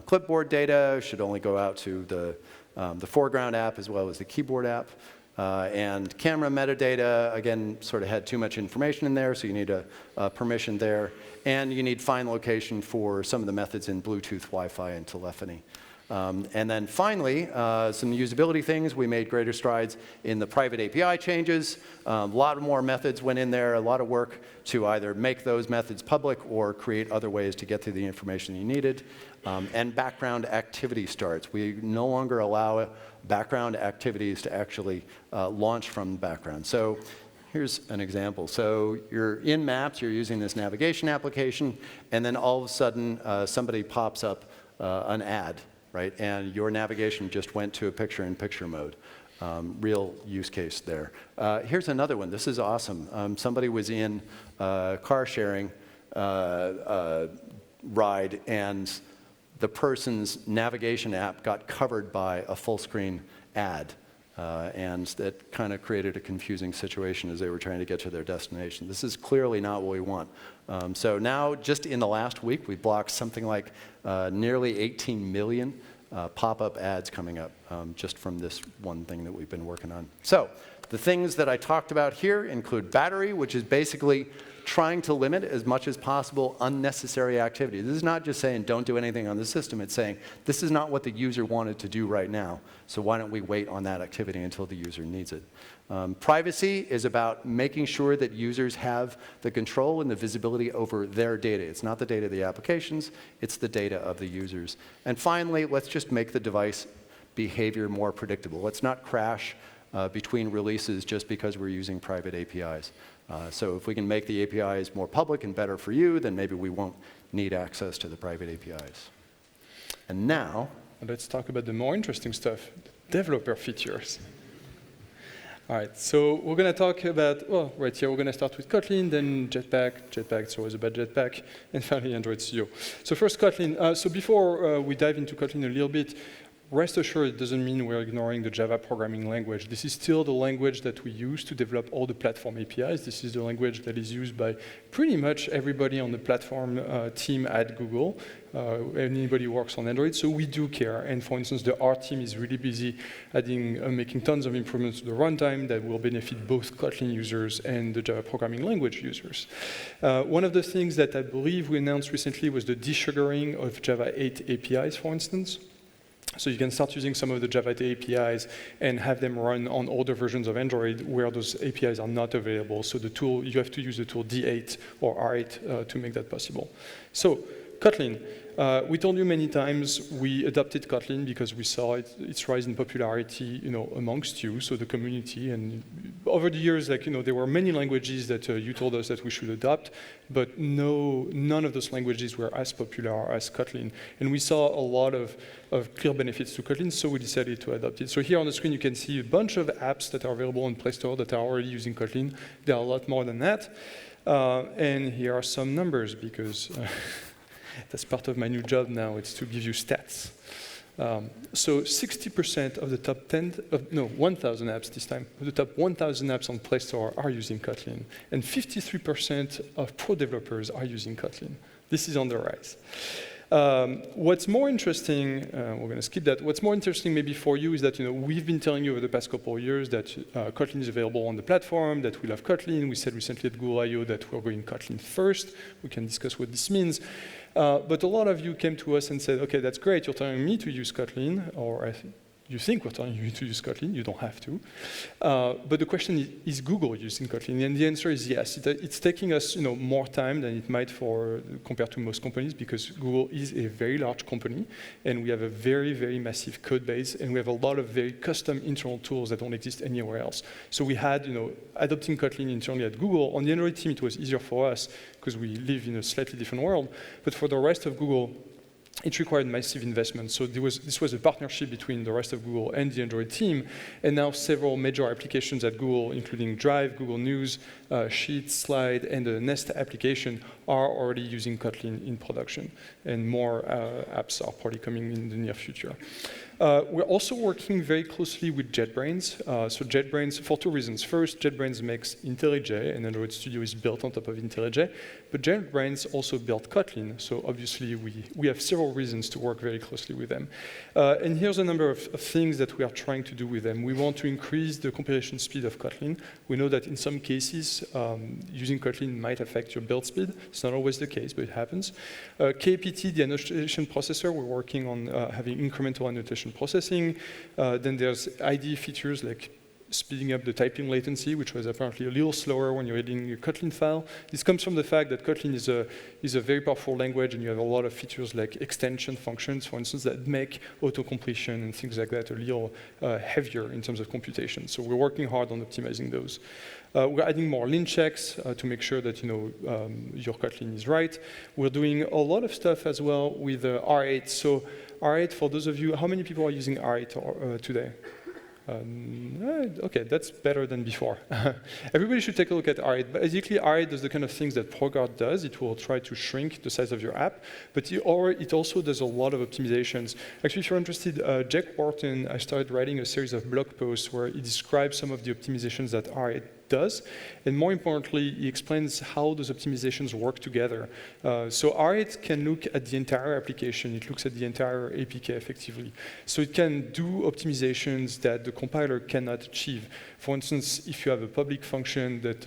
Clipboard data should only go out to the foreground app as well as the keyboard app. And camera metadata, again, sort of had too much information in there, so you need a permission there. And you need find location for some of the methods in Bluetooth, Wi-Fi, and telephony. And then finally, some usability things. We made greater strides in the private API changes. A lot more methods went in there, a lot of work to either make those methods public or create other ways to get to the information you needed. And background activity starts. We no longer allow background activities to actually launch from the background. So here's an example. So you're in Maps, you're using this navigation application, and then all of a sudden somebody pops up an ad, right? And your navigation just went to a picture-in-picture mode. Real use case there. Here's another one. This is awesome. Somebody was in car sharing ride, and the person's navigation app got covered by a full-screen ad. And that kind of created a confusing situation as they were trying to get to their destination. This is clearly not what we want. So now, just in the last week, we blocked something like nearly 18 million pop-up ads coming up just from this one thing that we've been working on. So the things that I talked about here include battery, which is basically trying to limit as much as possible unnecessary activity. This is not just saying don't do anything on the system. It's saying this is not what the user wanted to do right now, so why don't we wait on that activity until the user needs it. Privacy is about making sure that users have the control and the visibility over their data. It's not the data of the applications, it's the data of the users. And finally, let's just make the device behavior more predictable. Let's not crash between releases just because we're using private APIs. So if we can make the APIs more public and better for you, then maybe we won't need access to the private APIs. And now, let's talk about the more interesting stuff, developer features. All right, so we're going to talk about, well, right here, we're going to start with Kotlin, then Jetpack, it's always about Jetpack, and finally Android Studio. So first Kotlin. So before we dive into Kotlin a little bit, rest assured, it doesn't mean we're ignoring the Java programming language. This is still the language that we use to develop all the platform APIs. This is the language that is used by pretty much everybody on the platform team at Google. Anybody who works on Android, so we do care. And for instance, the R team is really busy making tons of improvements to the runtime that will benefit both Kotlin users and the Java programming language users. One of the things that I believe we announced recently was the desugaring of Java 8 APIs, for instance. So you can start using some of the Java 8 APIs and have them run on older versions of Android where those APIs are not available. So the tool, you have to use the tool D8 or R8 to make that possible. So Kotlin. We told you many times we adopted Kotlin because we saw its rise in popularity, amongst you, so the community. And over the years, there were many languages that you told us that we should adopt, but none of those languages were as popular as Kotlin. And we saw a lot of clear benefits to Kotlin, so we decided to adopt it. So here on the screen, you can see a bunch of apps that are available on Play Store that are already using Kotlin. There are a lot more than that. And here are some numbers because that's part of my new job now, it's to give you stats. So 60% of the top 1,000 apps this time, the top 1,000 apps on Play Store are using Kotlin, and 53% of pro developers are using Kotlin. This is on the rise. What's more interesting, we're going to skip that. What's more interesting maybe for you is that we've been telling you over the past couple of years that Kotlin is available on the platform, that we love Kotlin. We said recently at Google I/O that we're going Kotlin first. We can discuss what this means. But a lot of you came to us and said, OK, that's great. You're telling me to use Kotlin, or you think we're telling you to use Kotlin. You don't have to. But the question is Google using Kotlin? And the answer is yes. It's taking us more time than it might compared to most companies, because Google is a very large company, and we have a very, very massive code base, and we have a lot of very custom internal tools that don't exist anywhere else. So we had adopting Kotlin internally at Google. On the Android team, it was easier for us because we live in a slightly different world. But for the rest of Google, it required massive investment. So this was a partnership between the rest of Google and the Android team. And now several major applications at Google, including Drive, Google News, Sheets, Slide, and the Nest application are already using Kotlin in production. And more apps are probably coming in the near future. We're also working very closely with JetBrains. So JetBrains, for two reasons. First, JetBrains makes IntelliJ, and Android Studio is built on top of IntelliJ. But JetBrains also built Kotlin. So obviously, we have several reasons to work very closely with them. And here's a number of things that we are trying to do with them. We want to increase the compilation speed of Kotlin. We know that in some cases, using Kotlin might affect your build speed. It's not always the case, but it happens. KPT, the annotation processor, we're working on having incremental annotation processing. Then there's IDE features like speeding up the typing latency, which was apparently a little slower when you're editing a Kotlin file. This comes from the fact that Kotlin is a very powerful language, and you have a lot of features like extension functions, for instance, that make autocompletion and things like that a little heavier in terms of computation. So we're working hard on optimizing those. We're adding more lint checks to make sure that your Kotlin is right. We're doing a lot of stuff as well with R8. So R8, for those of you, how many people are using R8 today? Okay, that's better than before. Everybody should take a look at R8. Basically, R8 does the kind of things that ProGuard does. It will try to shrink the size of your app, but it also does a lot of optimizations. Actually, if you're interested, Jack Wharton, I started writing a series of blog posts where he describes some of the optimizations that R8 does, and more importantly, he explains how those optimizations work together. So R8 can look at the entire application. It looks at the entire APK effectively. So it can do optimizations that the compiler cannot achieve. For instance, if you have a public function that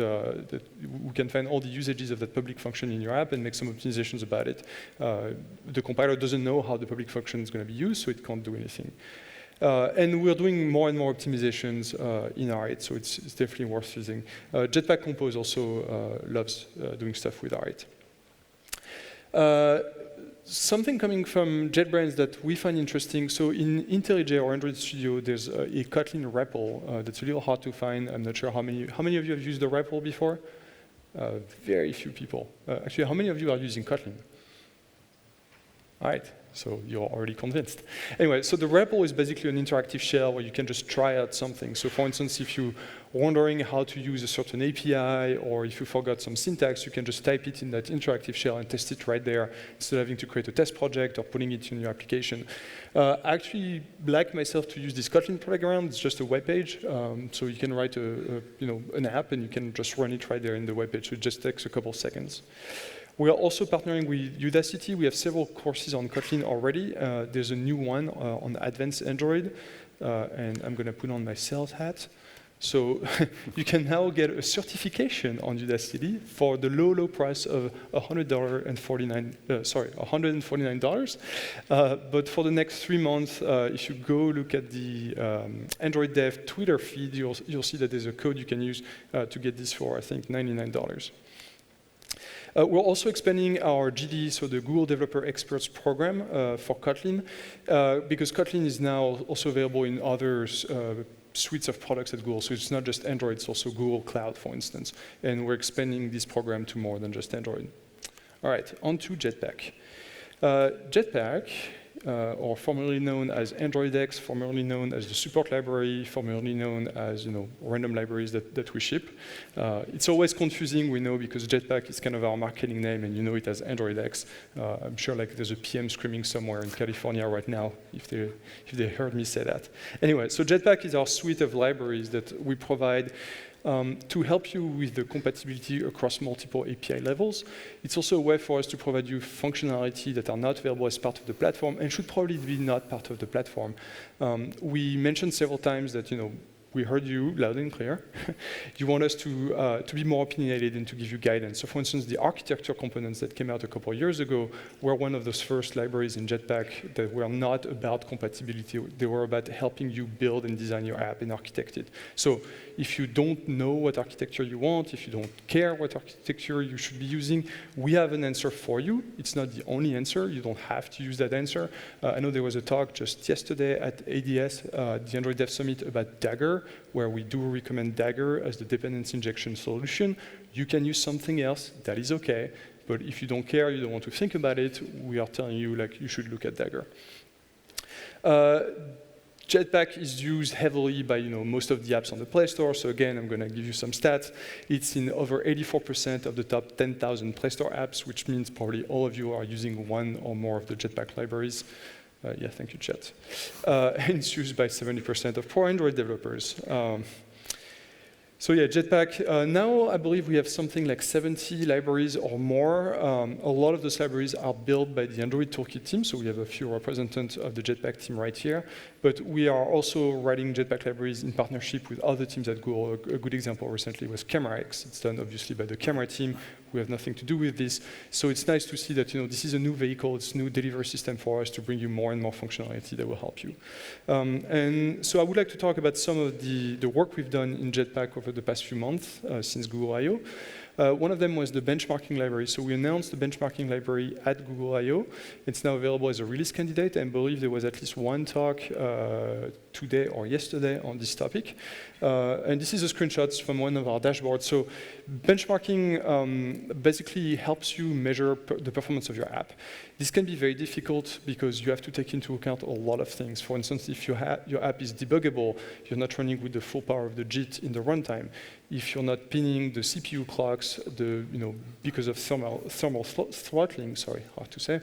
we can find all the usages of that public function in your app and make some optimizations about it. The compiler doesn't know how the public function is going to be used, so it can't do anything. And we're doing more and more optimizations in R8, so it's definitely worth using. Jetpack Compose also loves doing stuff with R8. Something coming from JetBrains that we find interesting, so in IntelliJ or Android Studio, there's a Kotlin REPL that's a little hard to find. I'm not sure how many of you have used the REPL before? Very few people. Actually, how many of you are using Kotlin? All right. So you're already convinced. Anyway, so the REPL is basically an interactive shell where you can just try out something. So for instance, if you're wondering how to use a certain API, or if you forgot some syntax, you can just type it in that interactive shell and test it right there, instead of having to create a test project or putting it in your application. I actually like myself to use this Kotlin playground. It's just a web page. So you can write an app, and you can just run it right there in the web page. So it just takes a couple seconds. We are also partnering with Udacity. We have several courses on Kotlin already. There's a new one on Advanced Android, and I'm going to put on my sales hat. So you can now get a certification on Udacity for the low price of $149. But for the next 3 months, if you go look at the Android Dev Twitter feed, you'll see that there's a code you can use to get this for, I think, $99. We're also expanding our GD, so the Google Developer Experts program for Kotlin, because Kotlin is now also available in other suites of products at Google. So it's not just Android, it's also Google Cloud, for instance. And we're expanding this program to more than just Android. All right, on to Jetpack. Jetpack, or formerly known as AndroidX, formerly known as the support library, formerly known as random libraries that we ship. It's always confusing, we know, because Jetpack is kind of our marketing name, and you know it as AndroidX. I'm sure there's a PM screaming somewhere in California right now if they heard me say that. Anyway, so Jetpack is our suite of libraries that we provide to help you with the compatibility across multiple API levels. It's also a way for us to provide you functionality that are not available as part of the platform and should probably be not part of the platform. We mentioned several times that we heard you loud and clear. You want us to be more opinionated and to give you guidance. So for instance, the architecture components that came out a couple of years ago were one of those first libraries in Jetpack that were not about compatibility. They were about helping you build and design your app and architect it. So if you don't know what architecture you want, if you don't care what architecture you should be using, we have an answer for you. It's not the only answer. You don't have to use that answer. I know there was a talk just yesterday at ADS, the Android Dev Summit, about Dagger, where we do recommend Dagger as the dependency injection solution. You can use something else, that is okay, but if you don't care, you don't want to think about it, we are telling you you should look at Dagger. Jetpack is used heavily by most of the apps on the Play Store, so again, I'm going to give you some stats. It's in over 84% of the top 10,000 Play Store apps, which means probably all of you are using one or more of the Jetpack libraries. Yeah, thank you, Chet. And it's used by 70% of pro Android developers. So yeah, Jetpack, now I believe we have something like 70 libraries or more. A lot of those libraries are built by the Android Toolkit team, so we have a few representatives of the Jetpack team right here. But we are also writing Jetpack libraries in partnership with other teams at Google. A good example recently was CameraX. It's done obviously by the camera team. We have nothing to do with this. So it's nice to see that this is a new vehicle, it's a new delivery system for us to bring you more and more functionality that will help you. And so I would like to talk about some of the work we've done in Jetpack over the past few months since Google I/O. One of them was the benchmarking library. So we announced the benchmarking library at Google I/O. It's now available as a release candidate, and I believe there was at least one talk today or yesterday on this topic. And this is a screenshot from one of our dashboards. So benchmarking basically helps you measure the performance of your app. This can be very difficult because you have to take into account a lot of things. For instance, if your app is debuggable, you're not running with the full power of the JIT in the runtime. If you're not pinning the CPU clocks, because of thermal throttling, sorry, hard to say,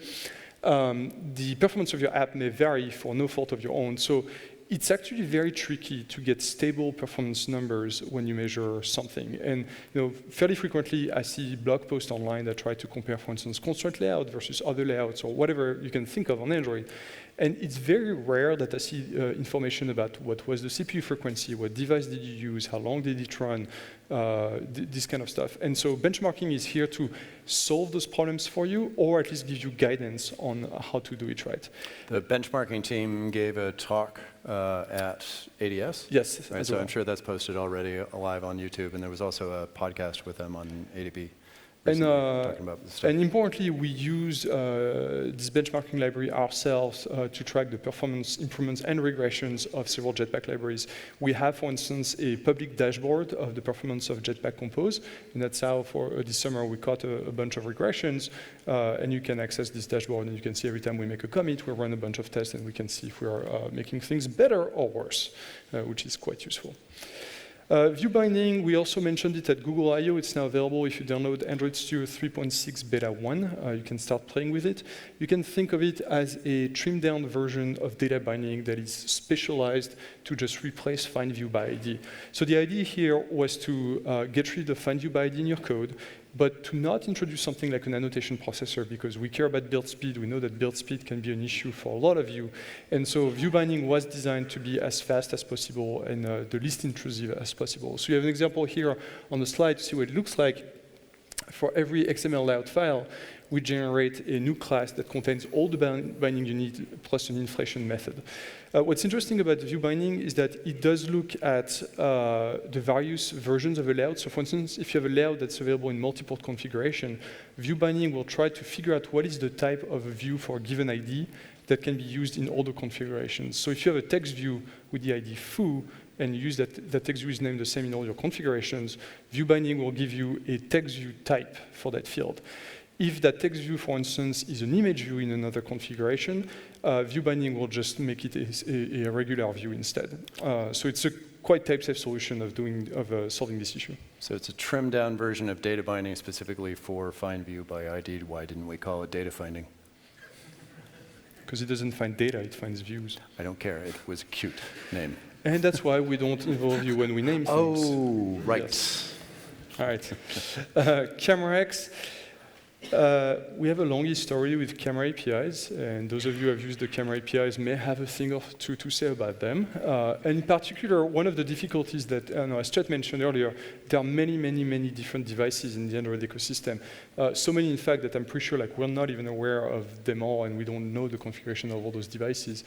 the performance of your app may vary for no fault of your own. So it's actually very tricky to get stable performance numbers when you measure something. And fairly frequently, I see blog posts online that try to compare, for instance, constraint layout versus other layouts or whatever you can think of on Android. And it's very rare that I see information about what was the CPU frequency, what device did you use, how long did it run, this kind of stuff. And so benchmarking is here to solve those problems for you, or at least give you guidance on how to do it right. The benchmarking team gave a talk at ADS? Yes. Right, so I'm sure that's posted already live on YouTube, and there was also a podcast with them on ADB. And importantly, we use this benchmarking library ourselves to track the performance improvements and regressions of several Jetpack libraries. We have, for instance, a public dashboard of the performance of Jetpack Compose, and that's how for this summer we caught a bunch of regressions, and you can access this dashboard, and you can see every time we make a commit, we run a bunch of tests, and we can see if we are making things better or worse, which is quite useful. View binding, we also mentioned it at Google I/O. It's now available if you download Android Studio 3.6 Beta 1. You can start playing with it. You can think of it as a trimmed down version of data binding that is specialized to just replace find view by ID. So the idea here was to get rid of find view by ID in your code, but to not introduce something like an annotation processor, because we care about build speed. We know that build speed can be an issue for a lot of you. And so view binding was designed to be as fast as possible and the least intrusive as possible. So you have an example here on the slide to see what it looks like. For every XML layout file, we generate a new class that contains all the binding you need plus an inflation method. What's interesting about the view binding is that it does look at the various versions of a layout. So for instance, if you have a layout that's available in multiple configuration, view binding will try to figure out what is the type of a view for a given ID that can be used in all the configurations. So if you have a text view with the ID foo, and you use that text view is named the same in all your configurations, view binding will give you a text view type for that field. If that text view, for instance, is an image view in another configuration, view binding will just make it a regular view instead. So it's a quite type-safe solution of solving this issue. So it's a trimmed-down version of data binding specifically for find view by ID. Why didn't we call it data finding? Because it doesn't find data, it finds views. I don't care. It was a cute name. And that's why we don't involve you when we name things. Oh, right. Yes. All right. CameraX. We have a long history with camera APIs, and those of you who have used the camera APIs may have a thing or two to say about them. And in particular, one of the difficulties that, as Chet mentioned earlier, there are many, many, many different devices in the Android ecosystem. So many, in fact, that I'm pretty sure we're not even aware of them all, and we don't know the configuration of all those devices.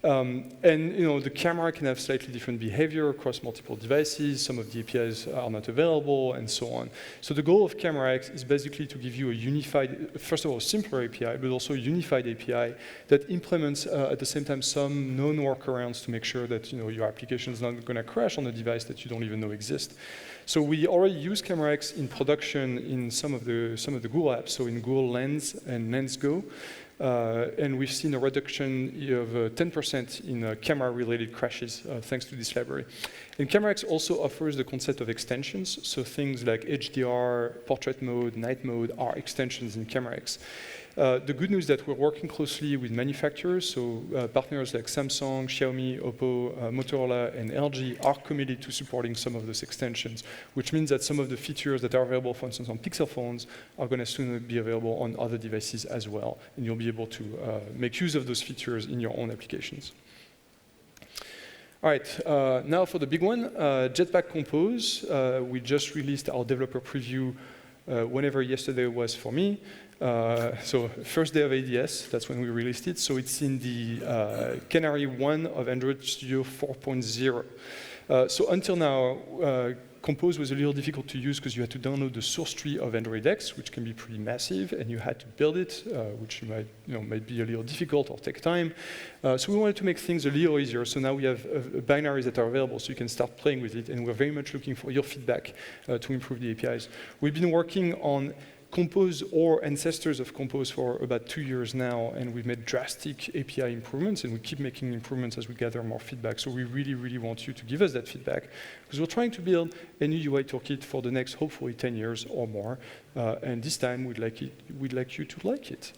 And the camera can have slightly different behavior across multiple devices. Some of the APIs are not available, and so on. So the goal of CameraX is basically to give you a unified, first of all, simpler API, but also a unified API that implements at the same time some known workarounds to make sure that your application is not going to crash on a device that you don't even know exists. So we already use CameraX in production in some of the Google apps, so in Google Lens and Lens Go. And we've seen a reduction of 10% in camera-related crashes thanks to this library. And CameraX also offers the concept of extensions, so things like HDR, portrait mode, night mode are extensions in CameraX. The good news is that we're working closely with manufacturers, so partners like Samsung, Xiaomi, Oppo, Motorola, and LG are committed to supporting some of those extensions, which means that some of the features that are available, for instance, on Pixel phones are going to soon be available on other devices as well, and you'll be able to make use of those features in your own applications. All right, now for the big one, Jetpack Compose. We just released our developer preview whenever yesterday was for me. So first day of ADS, that's when we released it. So it's in the Canary 1 of Android Studio 4.0. So until now, Compose was a little difficult to use because you had to download the source tree of Android X, which can be pretty massive, and you had to build it, which might be a little difficult or take time. So we wanted to make things a little easier. So now we have binaries that are available, so you can start playing with it, and we're very much looking for your feedback to improve the APIs. We've been working on Compose or ancestors of Compose for about 2 years now, and we've made drastic API improvements, and we keep making improvements as we gather more feedback. So we really, really want you to give us that feedback, because we're trying to build a new UI toolkit for the next, hopefully, 10 years or more. And this time, we'd like you to like it.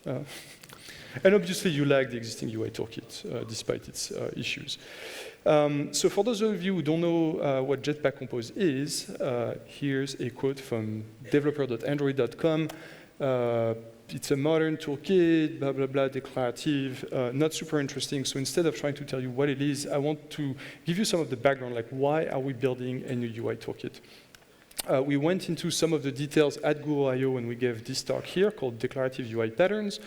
And obviously, you like the existing UI toolkit, despite its issues. So for those of you who don't know what Jetpack Compose is, here's a quote from developer.android.com. It's a modern toolkit, blah, blah, blah, declarative, not super interesting. So instead of trying to tell you what it is, I want to give you some of the background, like why are we building a new UI toolkit? We went into some of the details at Google I/O when we gave this talk here called Declarative UI Patterns.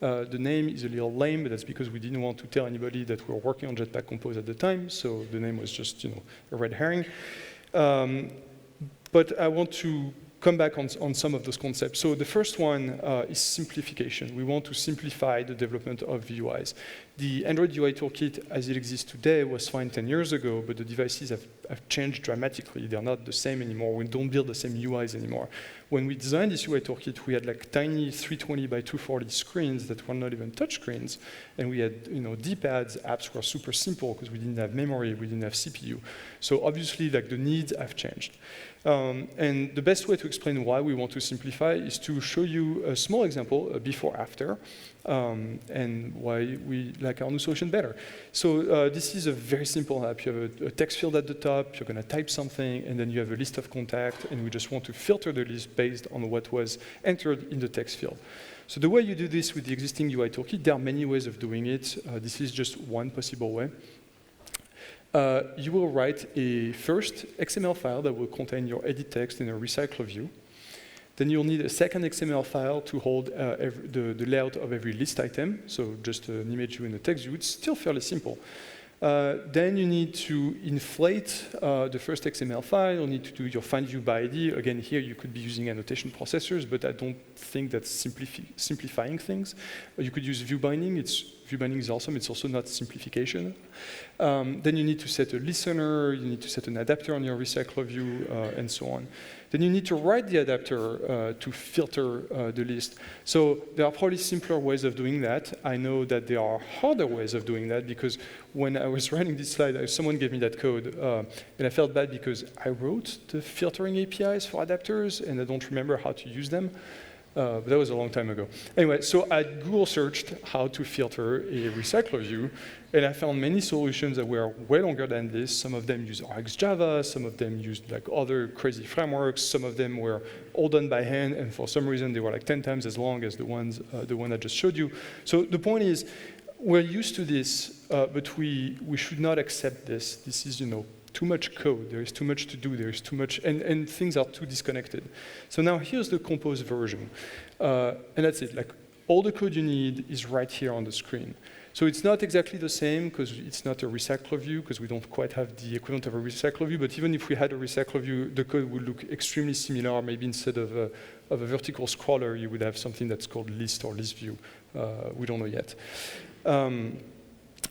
The name is a little lame, but that's because we didn't want to tell anybody that we were working on Jetpack Compose at the time, so the name was just, a red herring. But I want to come back on some of those concepts. So the first one is simplification. We want to simplify the development of VUIs. The Android UI toolkit, as it exists today, was fine 10 years ago, but the devices have changed dramatically. They're not the same anymore. We don't build the same UIs anymore. When we designed this UI toolkit, we had like tiny 320 by 240 screens that were not even touch screens, and we had D-pads. Apps were super simple because we didn't have memory, we didn't have CPU. So obviously, like the needs have changed. And the best way to explain why we want to simplify is to show you a small example, before-after, and why we like our new solution better. So this is a very simple app. You have a text field at the top, you're going to type something, and then you have a list of contacts, and we just want to filter the list based on what was entered in the text field. So the way you do this with the existing UI toolkit, there are many ways of doing it. This is just one possible way. You will write a first XML file that will contain your edit text in a recycler view. Then you'll need a second XML file to hold the layout of every list item, so just an image view and a text view. It's still fairly simple. Then you need to inflate the first XML file. You'll need to do your find view by ID. Again, here you could be using annotation processors, but I don't think that's simplifying things. You could use view binding. View binding is awesome. It's also not simplification. Then you need to set a listener. You need to set an adapter on your recycler view, and so on. Then you need to write the adapter to filter the list. So there are probably simpler ways of doing that. I know that there are harder ways of doing that because when I was writing this slide, someone gave me that code, and I felt bad because I wrote the filtering APIs for adapters, and I don't remember how to use them. But that was a long time ago. Anyway, so I Google searched how to filter a recycler view, and I found many solutions that were way longer than this. Some of them used RxJava, some of them used like other crazy frameworks, some of them were all done by hand, and for some reason they were like 10 times as long as the one I just showed you. So the point is, we're used to this, but we should not accept this. This is, too much code, there is too much to do, there is too much, and things are too disconnected. So now here's the Compose version. And that's it, like all the code you need is right here on the screen. So it's not exactly the same because it's not a recycler view because we don't quite have the equivalent of a recycler view, but even if we had a recycler view, the code would look extremely similar. Maybe instead of a vertical scroller, you would have something that's called list or list view. We don't know yet.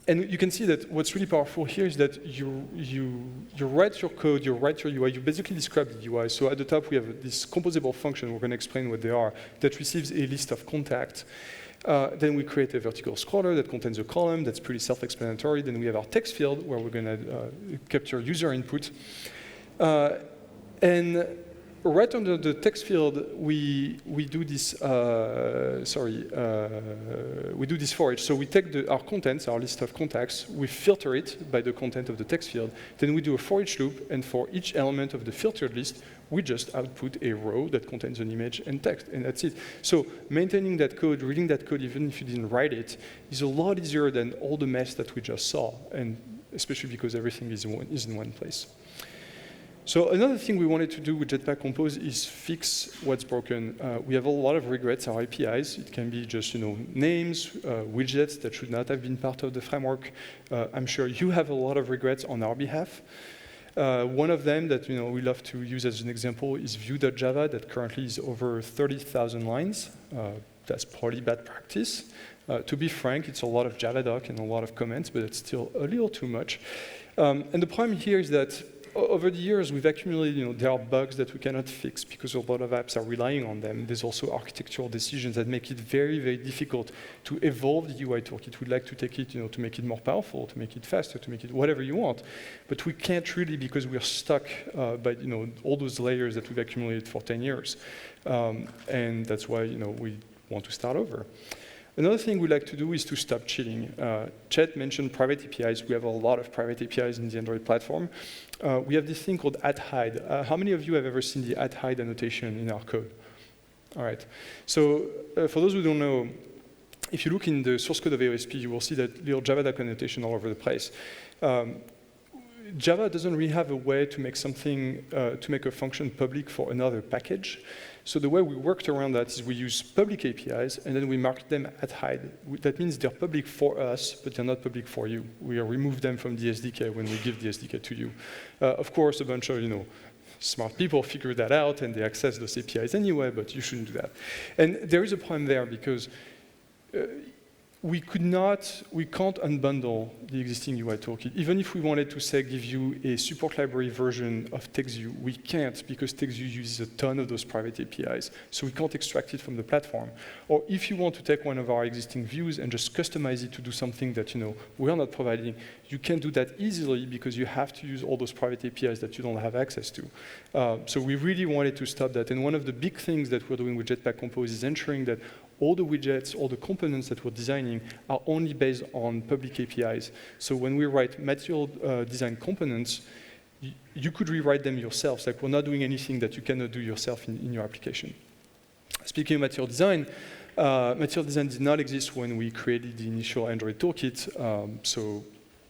And you can see that what's really powerful here is that you write your code, you write your UI, you basically describe the UI. So at the top, we have this composable function, we're going to explain what they are, that receives a list of contacts. Then we create a vertical scroller that contains a column that's pretty self-explanatory. Then we have our text field where we're going to capture user input. And right under the text field, we do this. We do this for each. So we take our contents, our list of contacts, we filter it by the content of the text field. Then we do a for each loop, and for each element of the filtered list, we just output a row that contains an image and text, and that's it. So maintaining that code, reading that code, even if you didn't write it, is a lot easier than all the mess that we just saw, and especially because everything is in one place. So another thing we wanted to do with Jetpack Compose is fix what's broken. We have a lot of regrets, our APIs. It can be just names, widgets that should not have been part of the framework. I'm sure you have a lot of regrets on our behalf. One of them that we love to use as an example is view.java that currently is over 30,000 lines. That's probably bad practice. To be frank, it's a lot of Javadoc and a lot of comments, but it's still a little too much. And the problem here is that over the years, we've accumulated, there are bugs that we cannot fix because a lot of apps are relying on them. There's also architectural decisions that make it very, very difficult to evolve the UI toolkit. We'd like to take it, to make it more powerful, to make it faster, to make it whatever you want. But we can't really because we're stuck by, all those layers that we've accumulated for 10 years. And that's why, we want to start over. Another thing we like to do is to stop cheating. Chet mentioned private APIs. We have a lot of private APIs in the Android platform. We have this thing called @hide. How many of you have ever seen the @hide annotation in our code? All right. So for those who don't know, if you look in the source code of AOSP, you will see that little Javadoc annotation all over the place. Java doesn't really have a way to make something, to make a function public for another package. So the way we worked around that is we use public APIs, and then we mark them @hide. That means they're public for us, but they're not public for you. We remove them from the SDK when we give the SDK to you. Of course, a bunch of smart people figure that out, and they access those APIs anyway, but you shouldn't do that. And there is a problem there because we can't unbundle the existing UI toolkit. Even if we wanted to say give you a support library version of TextView, we can't because TextView uses a ton of those private APIs. So we can't extract it from the platform. Or if you want to take one of our existing views and just customize it to do something that we are not providing, you can't do that easily because you have to use all those private APIs that you don't have access to. So we really wanted to stop that. And one of the big things that we're doing with Jetpack Compose is ensuring that all the widgets, all the components that we're designing are only based on public APIs. So when we write material design components, you could rewrite them yourselves. Like we're not doing anything that you cannot do yourself in your application. Speaking of material design did not exist when we created the initial Android toolkit. So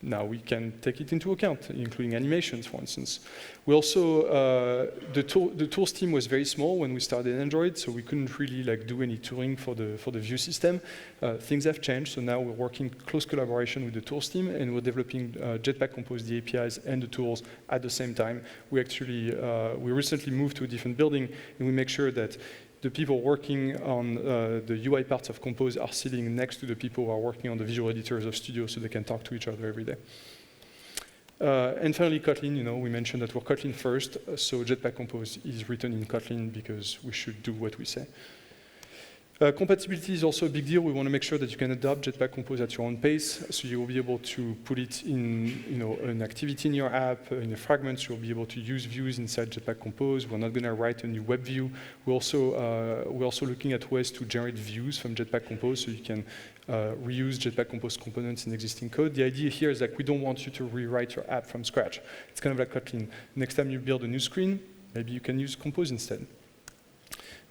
now we can take it into account, including animations, for instance. We also, the tools team was very small when we started Android, so we couldn't really do any tooling for the view system. Things have changed, so now we're working close collaboration with the tools team, and we're developing Jetpack Compose, the APIs, and the tools at the same time. We recently moved to a different building, and we make sure that the people working on the UI parts of Compose are sitting next to the people who are working on the visual editors of Studio so they can talk to each other every day. And finally, Kotlin, we mentioned that we're Kotlin first, so Jetpack Compose is written in Kotlin because we should do what we say. Compatibility is also a big deal. We want to make sure that you can adopt Jetpack Compose at your own pace, so you will be able to put it in an activity in your app, in a fragment. You'll be able to use views inside Jetpack Compose. We're not going to write a new web view. We're also looking at ways to generate views from Jetpack Compose, so you can reuse Jetpack Compose components in existing code. The idea here is that we don't want you to rewrite your app from scratch. It's kind of like Kotlin. Next time you build a new screen, maybe you can use Compose instead.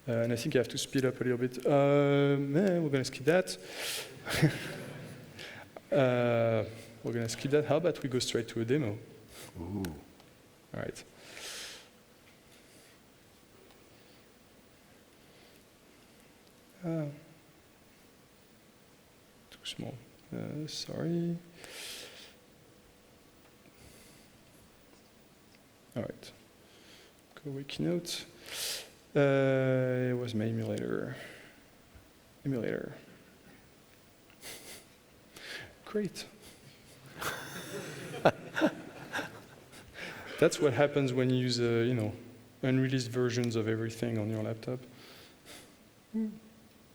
And I think I have to speed up a little bit. We're going to skip that. We're going to skip that. How about we go straight to a demo? Ooh. All right. Too small. Sorry. All right. Go with Keynote. It was my emulator. Great. That's what happens when you use, unreleased versions of everything on your laptop.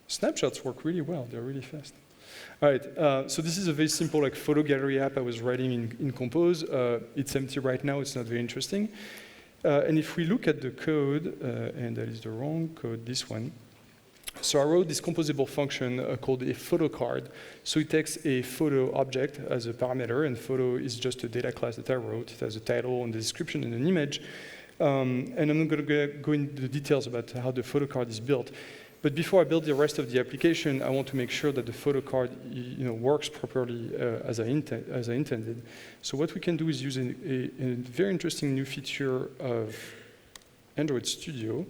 Snapshots work really well. They're really fast. All right. So this is a very simple photo gallery app I was writing in Compose. It's empty right now. It's not very interesting. And if we look at the code, and that is the wrong code, this one. So I wrote this composable function called a photo card. So it takes a photo object as a parameter, and photo is just a data class that I wrote. It has a title and the description and an image. And I'm not going to go into the details about how the photo card is built. But before I build the rest of the application, I want to make sure that the photo card works properly as I intended. So what we can do is use a very interesting new feature of Android Studio.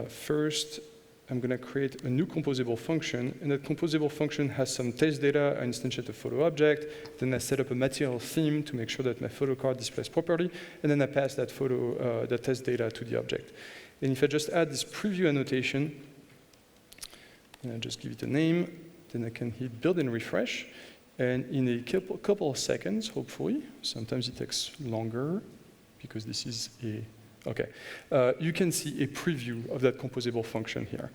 First, I'm going to create a new composable function, and that composable function has some test data. I instantiate a photo object, then I set up a material theme to make sure that my photo card displays properly, and then I pass that that test data to the object. And if I just add this preview annotation, and I just give it a name, then I can hit build and refresh, and in a couple of seconds, hopefully, sometimes it takes longer, because this is okay. You can see a preview of that composable function here.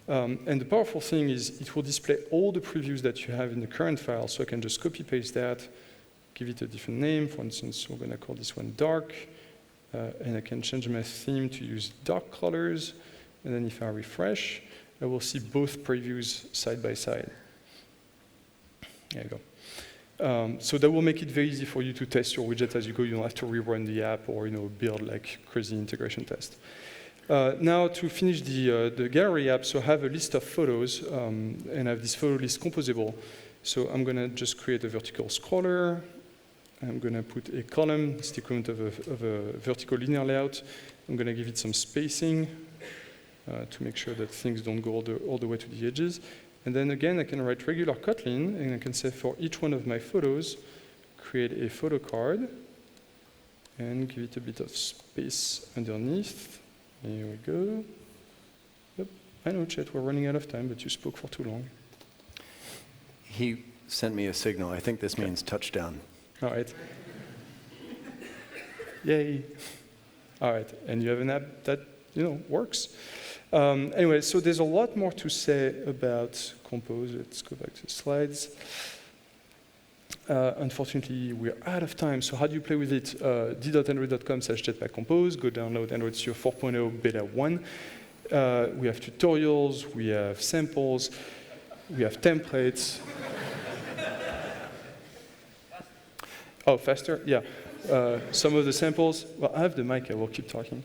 And the powerful thing is it will display all the previews that you have in the current file, so I can just copy-paste that, give it a different name. For instance, we're going to call this one dark, and I can change my theme to use dark colors, and then if I refresh, I will see both previews side by side. There you go. So that will make it very easy for you to test your widget as you go. You don't have to rerun the app or build like crazy integration test. Now to finish the gallery app, so I have a list of photos, and I have this photo list composable. So I'm going to just create a vertical scroller. I'm going to put a column. It's the equivalent of a vertical linear layout. I'm going to give it some spacing to make sure that things don't go all the way to the edges. And then again, I can write regular Kotlin, and I can say for each one of my photos, create a photo card, and give it a bit of space underneath. Here we go. Yep. I know, Chet, we're running out of time, but you spoke for too long. He sent me a signal. I think this means touchdown. All right. Yay. All right, and you have an app that works. Anyway, so there's a lot more to say about Compose. Let's go back to the slides. Unfortunately, we're out of time. So how do you play with it? d.android.com/jetpackcompose. Go download Android Studio 4.0 Beta 1. We have tutorials. We have samples. We have templates. Oh, faster? Yeah. Some of the samples. Well, I have the mic. I will keep talking.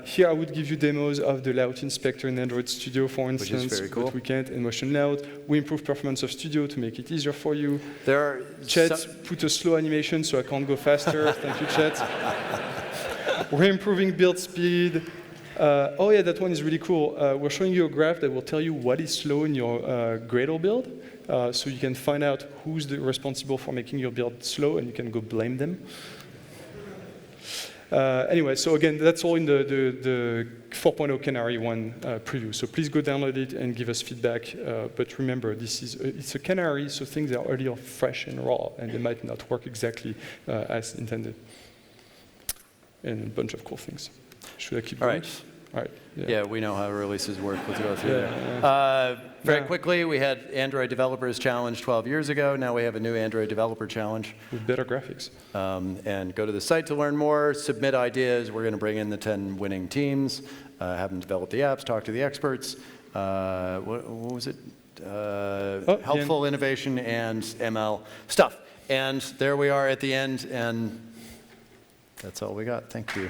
Here I would give you demos of the layout inspector in Android Studio, for instance, which is very cool. But we can't, and motion layout. We improve performance of Studio to make it easier for you. There are Chet put a slow animation so I can't go faster. Thank you, Chet. We're improving build speed. Oh yeah, that one is really cool. We're showing you a graph that will tell you what is slow in your Gradle build, so you can find out who's responsible for making your build slow, and you can go blame them. Anyway, so again, that's all in the 4.0 Canary 1 preview. So please go download it and give us feedback. But remember, it's a Canary, so things are already fresh and raw, and they might not work exactly as intended. And a bunch of cool things. Should I keep going? All right. Yeah, we know how releases work. Let's go through there. Very quickly, we had Android Developers Challenge 12 years ago. Now we have a new Android Developer Challenge. With better graphics. And go to the site to learn more, submit ideas. We're going to bring in the 10 winning teams, have them develop the apps, talk to the experts. What was it? Helpful innovation and ML stuff. And there we are at the end, and that's all we got. Thank you.